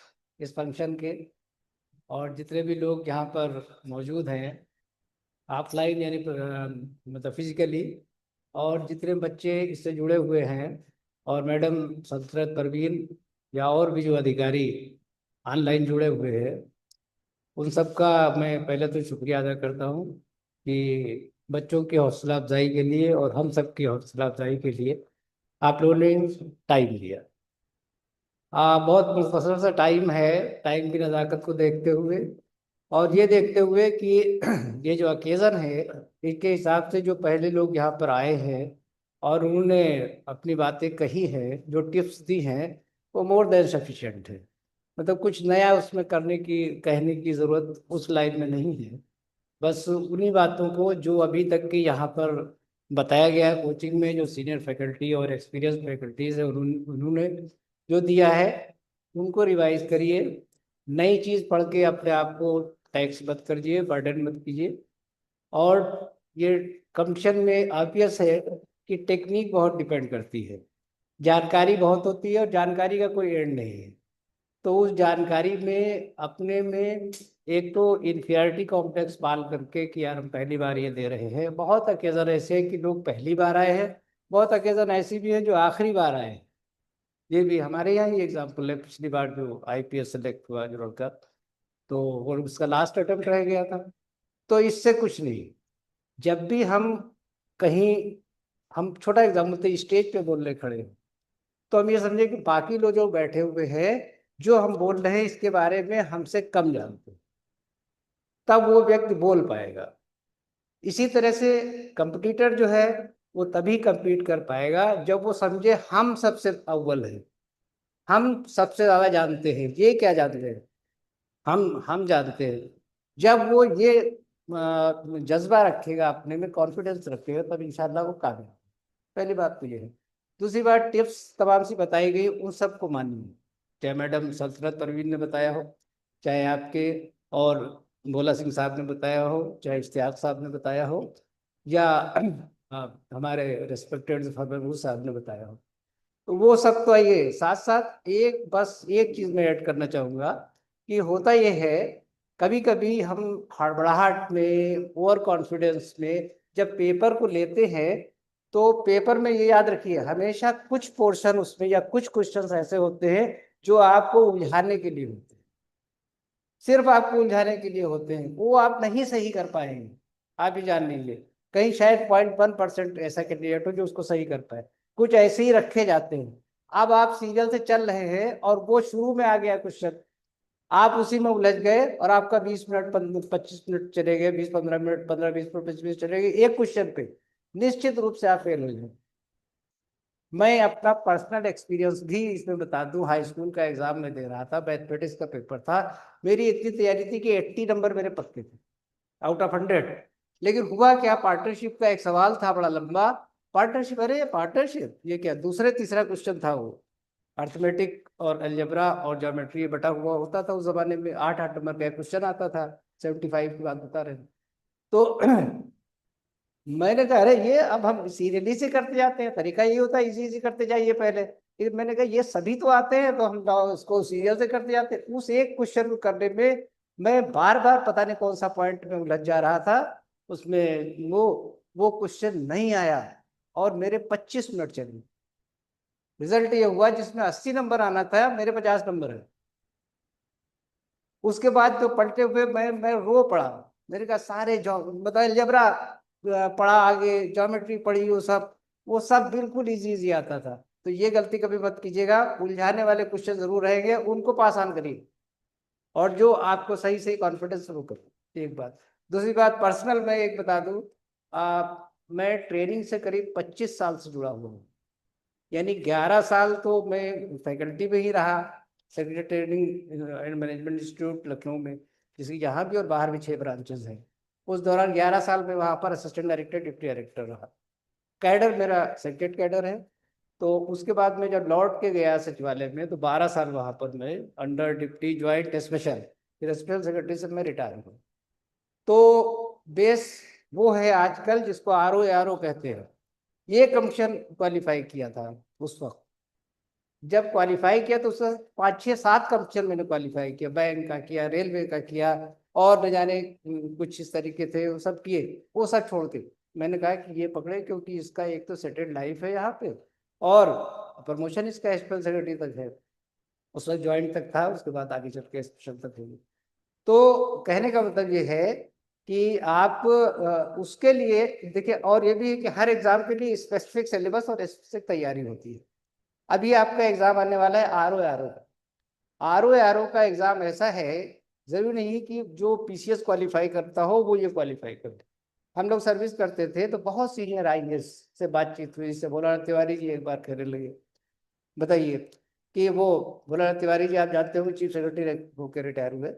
इस फंक्शन के और जितने भी लोग यहाँ पर मौजूद हैं ऑफलाइन यानी मतलब फिजिकली, और जितने बच्चे इससे जुड़े हुए हैं, और मैडम सल्तनत परवीन या और भी जो अधिकारी ऑनलाइन जुड़े हुए हैं, उन सब का मैं पहले तो शुक्रिया अदा करता हूँ कि बच्चों की हौसला अफजाई के लिए और हम सब की हौसला अफजाई के लिए आप लोगों ने टाइम दिया। बहुत मुख्तसर सा टाइम है, टाइम की नज़ाकत को देखते हुए और ये देखते हुए कि ये जो ओकेज़न है, इसके हिसाब से जो पहले लोग यहाँ पर आए हैं और उन्होंने अपनी बातें कही हैं, जो टिप्स दी हैं, वो मोर देन सफिशिएंट है। मतलब कुछ नया उसमें करने की, कहने की ज़रूरत उस लाइन में नहीं है। बस उन्हीं बातों को जो अभी तक के यहाँ पर बताया गया है कोचिंग में, जो सीनियर फैकल्टी और एक्सपीरियंस फैकल्टीज़ है उन्होंने जो दिया है, उनको रिवाइज करिए। नई चीज़ पढ़ के अपने आप को टैक्स मत करिए, बर्डन मत कीजिए। और ये कंपटीशन में ऑब्वियस है कि टेक्निक बहुत डिपेंड करती है, जानकारी बहुत होती है और जानकारी का कोई एंड नहीं है। तो उस जानकारी में अपने में एक तो इन्फीरियरिटी कॉम्प्लेक्स पाल करके कि यार हम पहली बार ये दे रहे हैं। बहुत अकेज़न ऐसे हैं कि लोग पहली बार आए हैं, बहुत अकेज़न ऐसी भी हैं जो आखिरी बार आए हैं। ये भी हमारे यहाँ ही एग्जाम्पल है, पिछली बार जो IPS सेलेक्ट हुआ जो लड़का, तो वो उसका लास्ट अटेम्प्ट रह गया था। तो इससे कुछ नहीं, जब भी हम कहीं, हम छोटा एग्जाम्पल थे, स्टेज पे बोलने खड़े हैं, तो हम ये समझे कि बाकी लोग जो बैठे हुए हैं, जो हम बोल रहे हैं इसके बारे में हमसे कम जानते, तब वो व्यक्ति बोल पाएगा। इसी तरह से कंपटीटर जो है वो तभी compete कर पाएगा जब वो समझे हम सबसे अव्वल हैं, हम सबसे ज़्यादा जानते हैं। ये क्या जानते हैं? हम जानते हैं। जब वो ये जज्बा रखेगा, अपने में कॉन्फिडेंस रखेगा, तब इंशाल्लाह वो कामयाब। पहली बात तो ये है। दूसरी बात, टिप्स तमाम सी बताई गई, उन सबको मानिए, चाहे मैडम सल्तनत परवीन ने बताया हो, चाहे आपके और भोला सिंह साहब ने बताया हो, चाहे इश्तियाक साहब ने बताया हो, या हमारे रिस्पेक्टेड महबूब साहब ने बताया हो। तो वो सब तो आइए, साथ साथ एक बस एक चीज़ मैं ऐड करना चाहूँगा कि होता ये है, कभी कभी हम हड़बड़ाहट में, ओवर कॉन्फिडेंस में जब पेपर को लेते हैं, तो पेपर में ये याद रखिए, हमेशा कुछ पोर्शन उसमें या कुछ क्वेश्चंस ऐसे होते हैं जो आपको उलझाने के लिए होते हैं, सिर्फ आपको उलझाने के लिए होते हैं, वो आप नहीं सही कर पाएंगे, आप ही जान लीजिए। कहीं शायद 0.1% ऐसा कैंडिडेट हो जो उसको सही कर पाए, कुछ ऐसे ही रखे जाते हैं। अब आप सीरियल से चल रहे हैं और वो शुरू में आ गया क्वेश्चन, आप उसी में उलझ गए और आपका 20 मिनट 25 मिनट चले गए, 20-15 मिनट, 15-20 मिनट 25 मिनट चले गए एक क्वेश्चन पे, निश्चित रूप से आप फेल हो जाए। मैं अपना पर्सनल एक्सपीरियंस भी इसमें बता दूं, हाई स्कूल का एग्जाम में दे रहा था, मैथमेटिक्स का पेपर था, मेरी इतनी तैयारी थी कि 80 नंबर मेरे पक्के थे आउट ऑफ 100। लेकिन हुआ क्या, पार्टनरशिप का एक सवाल था बड़ा लंबा, पार्टनरशिप, अरे पार्टनरशिप ये क्या, दूसरे तीसरा क्वेश्चन था वो, अर्थमेटिक और अलजेब्रा और ज्योमेट्री बटा हुआ होता था उस जमाने में, 8-8 नंबर का क्वेश्चन आता था, 75 की बात बता रहे हैं। तो मैंने कहा अरे ये अब हम सीरियली से करते जाते हैं, तरीका ये होता है इजी इजी करते जाइए पहले, लेकिन मैंने कहा ये सभी तो आते हैं तो हम उसको सीरियल से करते जाते हैं। उस एक क्वेश्चन को करने में मैं बार बार पता नहीं कौन सा पॉइंट में उलझ जा रहा था, उसमें वो क्वेश्चन नहीं आया और मेरे 25 मिनट चले। रिजल्ट ये हुआ जिसमें 80 नंबर आना था मेरे 50 नंबर है। उसके बाद तो पलटे हुए मैं रो पड़ा, मेरे कहा सारे मतलब अलजेब्रा पढ़ा, आगे ज्योमेट्री पढ़ी, वो सब बिल्कुल इजी आता था। तो ये गलती कभी मत कीजिएगा, उलझाने वाले क्वेश्चन जरूर रहेंगे, उनको पास आन करिए और जो आपको सही सही कॉन्फिडेंस वो करिए। एक बात, दूसरी बात पर्सनल मैं एक बता दूं, मैं ट्रेनिंग से करीब 25 साल से जुड़ा हुआ हूँ, यानी 11 साल तो मैं फैकल्टी में ही रहा, secretary training and management institute Lucknow में, जिसकी यहाँ भी और बाहर भी 6 ब्रांचेज हैं। उस दौरान 11 साल में वहाँ पर असिस्टेंट डायरेक्टर डिप्टी डायरेक्टर रहा, कैडर मेरा सेक्रेटरी कैडर है। तो उसके बाद में जब लौट के गया सचिवालय में तो 12 साल वहाँ पर मैं अंडर डिप्टी ज्वाइंट स्पेशल, फिर स्पेशल सेक्रेटरी से मैं रिटायर हुआ। तो बेस वो है आजकल जिसको RO कहते हैं, ये कमीशन क्वालिफाई किया था उस वक्त, जब क्वालिफाई किया तो उस 5-6-7 कमीशन मैंने क्वालिफाई किया, बैंक का किया, रेलवे का किया, और न जाने कुछ इस तरीके थे वो सब किए। वो सब छोड़ के मैंने कहा कि ये पकड़े, क्योंकि इसका एक तो सेटल्ड लाइफ है यहाँ पे और प्रमोशन इसका स्पेशल सेक्रेटरी तक है, उस वक्त ज्वाइंट तक था, उसके बाद आगे चल के स्पेशल तक होगी। तो कहने का मतलब ये है कि आप उसके लिए देखिए, और ये भी है कि हर एग्जाम के लिए स्पेसिफिक सिलेबस और स्पेसिफिक तैयारी होती है। अभी आपका एग्जाम आने वाला है RO का। का एग्जाम ऐसा है, जरूरी नहीं कि जो PCS क्वालिफाई करता हो वो ये क्वालिफाई करे। हम लोग सर्विस करते थे तो बहुत सीनियर IAS से बातचीत हुई, इससे बोला तिवारी जी एक बार कहने लगे, बताइए कि वो बोला तिवारी जी आप जानते हो चीफ सेक्रेटरी होकर रिटायर हुए,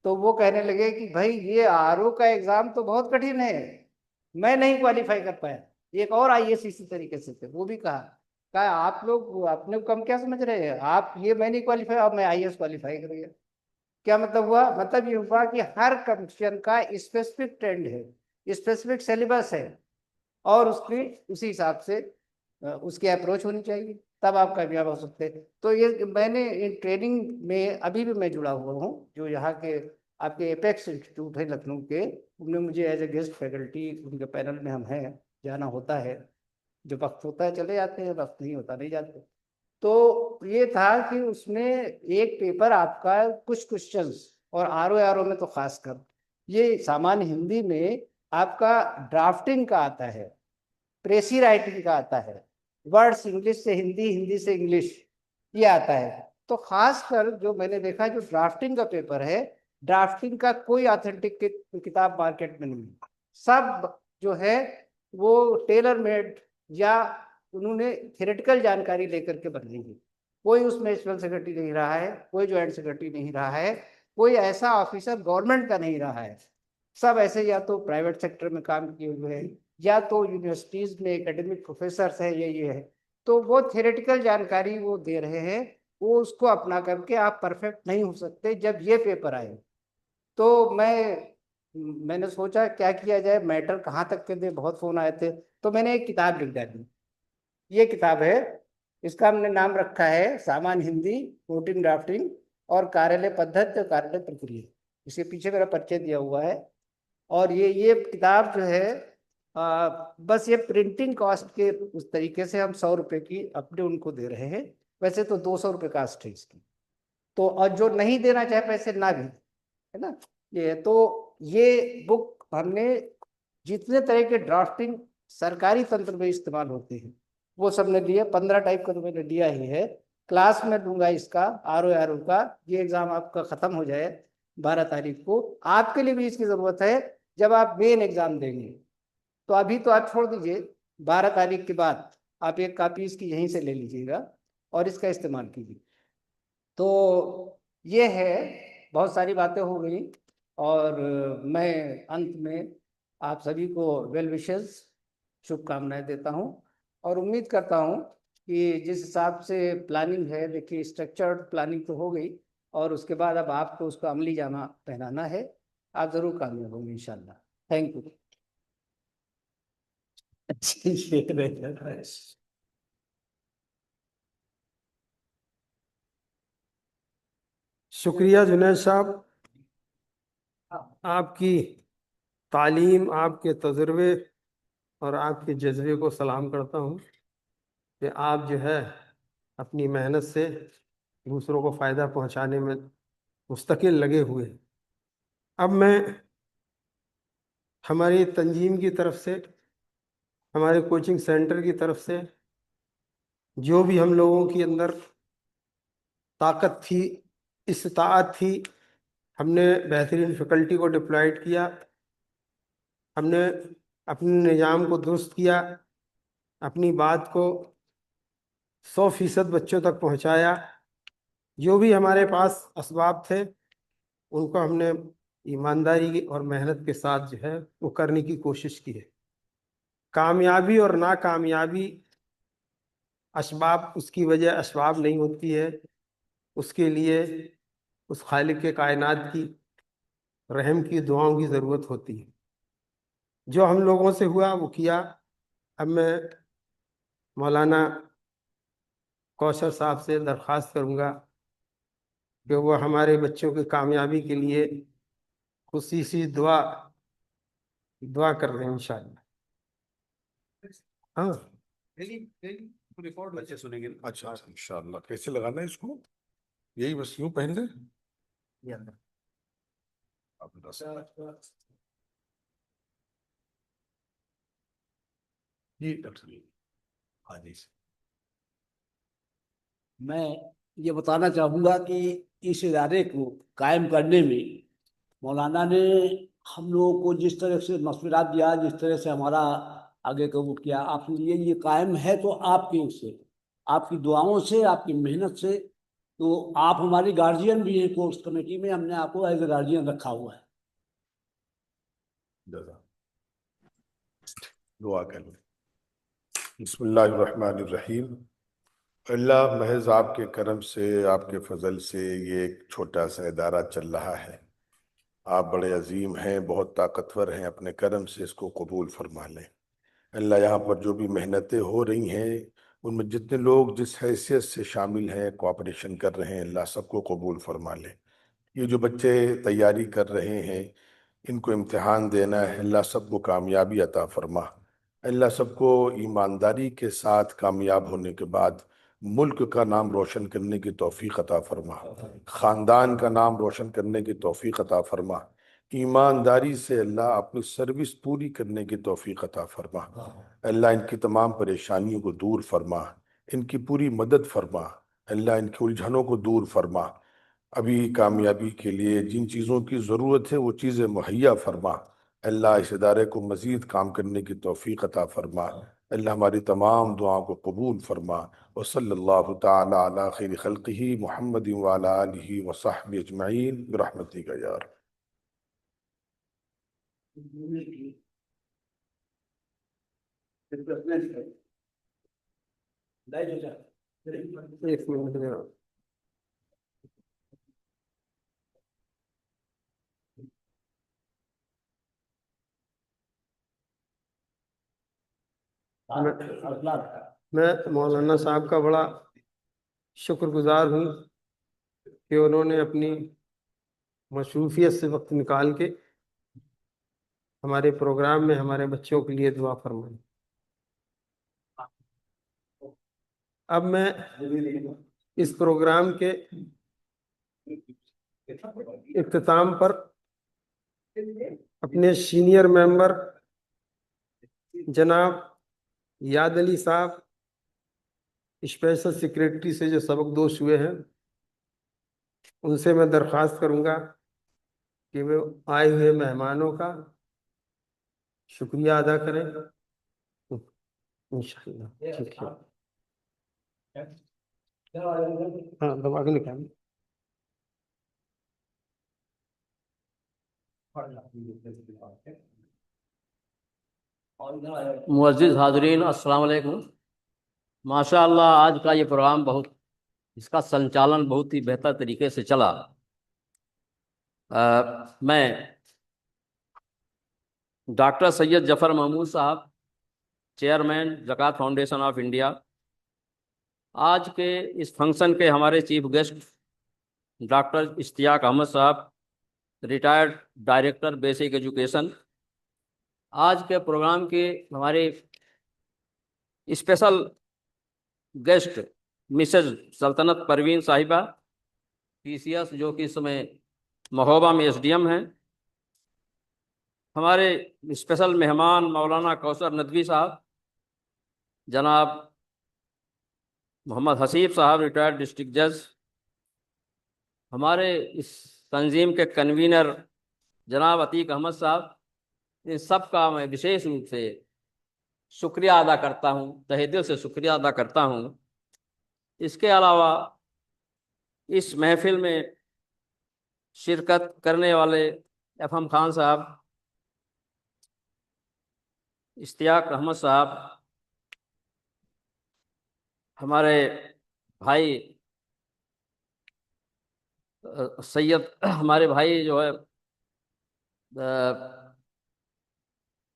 तो वो कहने लगे कि भाई ये RO का एग्जाम तो बहुत कठिन है, मैं नहीं क्वालिफाई कर पाया। एक और IAS इसी तरीके से थे, वो भी कहा आप लोग अपने को कम क्या समझ रहे हैं, आप ये मैं नहीं क्वालिफाई अब मैं IAS क्वालिफाई कर गया। क्या मतलब हुआ, मतलब ये हुआ कि हर कमीशन का स्पेसिफिक ट्रेंड है, स्पेसिफिक सिलेबस है, और उसकी उसी हिसाब से उसकी अप्रोच होनी चाहिए, तब आप कामयाब हो सकते हैं। तो ये मैंने इन ट्रेनिंग में अभी भी मैं जुड़ा हुआ हूँ, जो यहाँ के आपके एपेक्स इंस्टीट्यूट है लखनऊ के, उन्होंने मुझे एज ए गेस्ट फैकल्टी उनके पैनल में हम हैं, जाना होता है, जो वक्त होता है चले जाते हैं, वक्त नहीं होता नहीं जाते। तो ये था कि उसमें एक पेपर आपका कुछ क्वेश्चंस, और RO में तो खासकर ये सामान्य हिंदी में आपका ड्राफ्टिंग का आता है, प्रेसी राइटिंग का आता है, वर्ड्स इंग्लिश से हिंदी, हिंदी से इंग्लिश, ये आता है। तो खासकर जो मैंने देखा जो ड्राफ्टिंग का पेपर है, ड्राफ्टिंग का कोई ऑथेंटिक किताब मार्केट में नहीं, सब जो है वो टेलर मेड या उन्होंने थ्योरेटिकल जानकारी लेकर के बनाई है। कोई उसमें स्पेशल सेक्रेटरी नहीं रहा है, कोई ज्वाइंट सेक्रेटरी नहीं रहा है, कोई ऐसा ऑफिसर गवर्नमेंट का नहीं रहा है, सब ऐसे या तो प्राइवेट सेक्टर में काम किए हुए हैं या तो यूनिवर्सिटीज में एकेडमिक प्रोफेसर है, ये है। तो वो थ्योरेटिकल जानकारी वो दे रहे हैं, वो उसको अपना करके आप परफेक्ट नहीं हो सकते जब ये पेपर आए। तो मैंने सोचा क्या किया जाए, मैटर कहाँ तक के दे, बहुत फोन आए थे, तो मैंने एक किताब लिख डाली। ये किताब है, इसका हमने नाम रखा है सामान्य हिंदी, रूटीन ड्राफ्टिंग और कार्यालय पद्धति और कार्यालय प्रक्रिया। इसके पीछे मेरा परिचय दिया हुआ है। और ये किताब जो है बस ये प्रिंटिंग कॉस्ट के उस तरीके से हम 100 रुपये की अपने उनको दे रहे हैं, वैसे तो 200 रुपये कास्ट है इसकी। तो और जो नहीं देना चाहे पैसे ना भी, है ना, ये तो ये बुक हमने जितने तरह के ड्राफ्टिंग सरकारी तंत्र में इस्तेमाल होते हैं वो सब ने दिए। 15 टाइप का तो मैंने दिया ही है। क्लास में दूंगा इसका RO का। ये एग्जाम आपका खत्म हो जाए 12 तारीख को। आपके लिए भी इसकी जरूरत है जब आप मेन एग्जाम देंगे। तो अभी तो आप छोड़ दीजिए, 12 तारीख के बाद आप एक कॉपी इसकी यहीं से ले लीजिएगा और इसका इस्तेमाल कीजिए। तो ये है, बहुत सारी बातें हो गई और मैं अंत में आप सभी को वेल विशेस, शुभकामनाएं देता हूं और उम्मीद करता हूं कि जिस हिसाब से प्लानिंग है, देखिए स्ट्रक्चर्ड प्लानिंग तो हो गई और उसके बाद अब आपको उसका अमली जामा पहनाना है। आप जरूर कामयाब होंगे इंशाल्लाह। Thank you. शुक्रिया जुनैद साहब, आपकी तालीम, आपके तजुर्बे और आपके जज्बे को सलाम करता हूँ कि आप जो है अपनी मेहनत से दूसरों को फ़ायदा पहुँचाने में मुस्तकिल लगे हुए हैं। अब मैं हमारी तंजीम की तरफ से, हमारे कोचिंग सेंटर की तरफ से जो भी हम लोगों के अंदर ताकत थी, इस्ताअत थी, हमने बेहतरीन फैकल्टी को डिप्लॉयड किया, हमने अपने निज़ाम को दुरुस्त किया, अपनी बात को 100% बच्चों तक पहुंचाया। जो भी हमारे पास असबाब थे उनको हमने ईमानदारी और मेहनत के साथ जो है वो करने की कोशिश की है। कामयाबी और नाकामयाबी असबाब, उसकी वजह असबाब नहीं होती है, उसके लिए उस खालिक के कायनात की रहम की दुआओं की ज़रूरत होती है। जो हम लोगों से हुआ वो किया। अब मैं मौलाना कौशल साहब से दरख्वास्त करूँगा कि वो हमारे बच्चों की कामयाबी के लिए खुशी दुआ कर रहे हैं इंशाअल्लाह। हाँ, रिकॉर्ड बच्चे सुनेंगे। अच्छा इंशाअल्लाह। कैसे लगाना है इसको? यही बस यूं पहन ले। जी डॉक्टर जी। हाँ जी। मैं ये बताना चाहूँगा कि इस इदारे को कायम करने में मौलाना ने हम लोगों को जिस तरह से मशवरा दिया, जिस तरह से हमारा आगे कबूल किया, आपके लिए ये कायम है तो आपके उससे, आपकी दुआओं से, आपकी मेहनत से। तो आप हमारी गार्जियन भी हैं कोर्स कमेटी में, हमने आपको एज ए गार्जियन रखा हुआ है। दुआ कर लें। बिस्मिल्लाहिर्रहमानिर्रहीम। अल्लाह महज आपके करम से, आपके फजल से ये एक छोटा सा इदारा चल रहा है। आप बड़े अजीम हैं, बहुत ताकतवर हैं, अपने करम से इसको कबूल फरमा लें। अल्लाह यहाँ पर जो भी मेहनतें हो रही हैं उनमें जितने लोग जिस हैसियत से शामिल हैं, कोऑपरेशन कर रहे हैं, अल्लाह सबको कबूल फरमा लें। ये जो बच्चे तैयारी कर रहे हैं, इनको इम्तिहान देना है, अल्लाह सबको कामयाबी अता फरमा। अल्लाह सबको ईमानदारी के साथ कामयाब होने के बाद मुल्क का नाम रोशन करने की तौफीक अता फरमा, ख़ानदान का नाम रोशन करने की तौफीक अता फरमा, ईमानदारी से अल्लाह अपनी सर्विस पूरी करने की तौफीक अता फरमा। अल्लाह इनकी तमाम परेशानियों को दूर फरमा, इनकी पूरी मदद फरमा, अल्लाह इनकी उलझनों को दूर फरमा। अभी कामयाबी के लिए जिन चीज़ों की ज़रूरत है वो चीज़ें मुहैया फरमा। अल्लाह इस इदारे को मज़ीद काम करने की तौफीक अता फरमा। अल्लाह हमारी तमाम दुआओं को कबूल फरमा। व सल्लल्लाहु तआला अला खैरि खल्क़िही मुहम्मद व अला आलिही व सहबिही अजमईन बिरहमतिका या रब। एक मिनट जरा। मैं मौलाना साहब का बड़ा शुक्रगुजार हूँ कि उन्होंने अपनी मशरूफियत से वक्त निकाल के हमारे प्रोग्राम में हमारे बच्चों के लिए दुआ फरमाई। अब मैं इस प्रोग्राम के इख्तिताम पर अपने सीनियर मेंबर जनाब याद अली साहब स्पेशल सेक्रेटरी से जो सबकदोश हुए हैं, उनसे मैं दरख्वास्त करूंगा कि वे आए हुए मेहमानों का शुक्रिया अदा करें। इंशाअल्लाह ठीक है। हाँ, दबा के निकालें। मुअज़्ज़िज़ हाज़रीन, अस्सलाम वालेकुम। माशाअल्लाह आज का ये प्रोग्राम इसका संचालन बहुत ही बेहतर तरीके से चला। मैं डॉक्टर सैयद जफ़र महमूद साहब, चेयरमैन ज़कात फाउंडेशन ऑफ इंडिया, आज के इस फंक्शन के हमारे chief guest doctor Ishtiaq Ahmed साहब, रिटायर्ड डायरेक्टर बेसिक एजुकेशन, आज के प्रोग्राम के हमारे स्पेशल गेस्ट मिसेज सल्तनत परवीन साहिबा PCS, जो कि इस समय महोबा में SDM हैं, हमारे स्पेशल मेहमान मौलाना कौसर नदवी साहब, जनाब मोहम्मद हसीब साहब रिटायर्ड डिस्ट्रिक्ट जज, हमारे इस तंजीम के कन्वीनर जनाब अतीक अहमद साहब, इन सब का मैं विशेष रूप से शुक्रिया अदा करता हूँ, तहे दिल से शुक्रिया अदा करता हूँ। इसके अलावा इस महफिल में शिरकत करने वाले FM खान साहब, इश्तियाक अहमद साहब, हमारे भाई सैयद, हमारे भाई जो है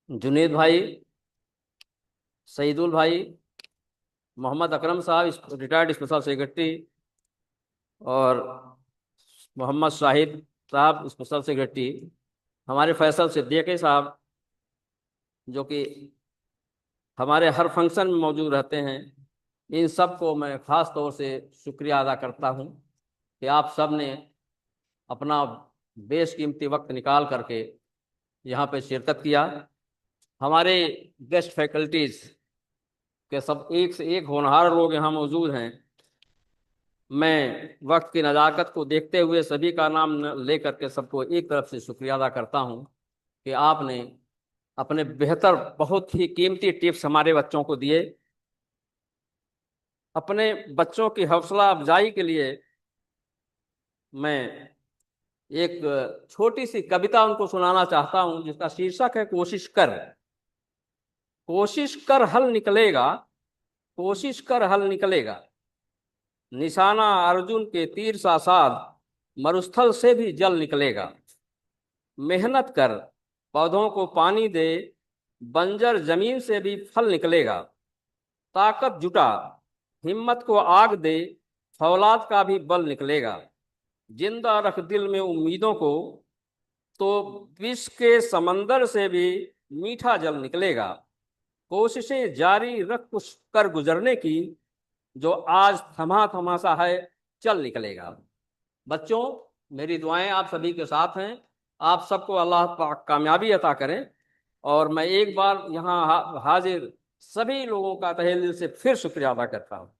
जुनेद भाई, सईदुल भाई, मोहम्मद अकरम साहब रिटायर्ड स्पेशल सेक्रेटरी, और मोहम्मद शाहिद साहब स्पेशल सेक्रेटरी, हमारे फैसल सिद्दीकी साहब जो कि हमारे हर फंक्शन में मौजूद रहते हैं, इन सब को मैं ख़ास तौर से शुक्रिया अदा करता हूं कि आप सब ने अपना बेशकीमती वक्त निकाल करके यहाँ पे शिरकत किया। हमारे गेस्ट फैकल्टीज़ के सब एक से एक होनहार लोग यहाँ मौजूद हैं। मैं वक्त की नज़ाकत को देखते हुए सभी का नाम ले करके सबको एक तरफ से शुक्रिया अदा करता हूँ कि आपने अपने बेहतर बहुत ही कीमती टिप्स हमारे बच्चों को दिए। अपने बच्चों की हौसला अफजाई के लिए मैं एक छोटी सी कविता उनको सुनाना चाहता हूं, जिसका शीर्षक है कोशिश कर। कोशिश कर हल निकलेगा, कोशिश कर हल निकलेगा, निशाना अर्जुन के तीर सा साध, मरुस्थल से भी जल निकलेगा। मेहनत कर पौधों को पानी दे, बंजर जमीन से भी फल निकलेगा। ताकत जुटा हिम्मत को आग दे, फौलाद का भी बल निकलेगा। जिंदा रख दिल में उम्मीदों को, तो विष के समंदर से भी मीठा जल निकलेगा। कोशिशें जारी रख कुछ कर गुजरने की, जो आज थमा थमा सा है चल निकलेगा। बच्चों, मेरी दुआएं आप सभी के साथ हैं। आप सबको अल्लाह पाक कामयाबी अता करें। और मैं एक बार यहाँ हाजिर सभी लोगों का तहे दिल से फिर शुक्रिया अदा करता हूँ।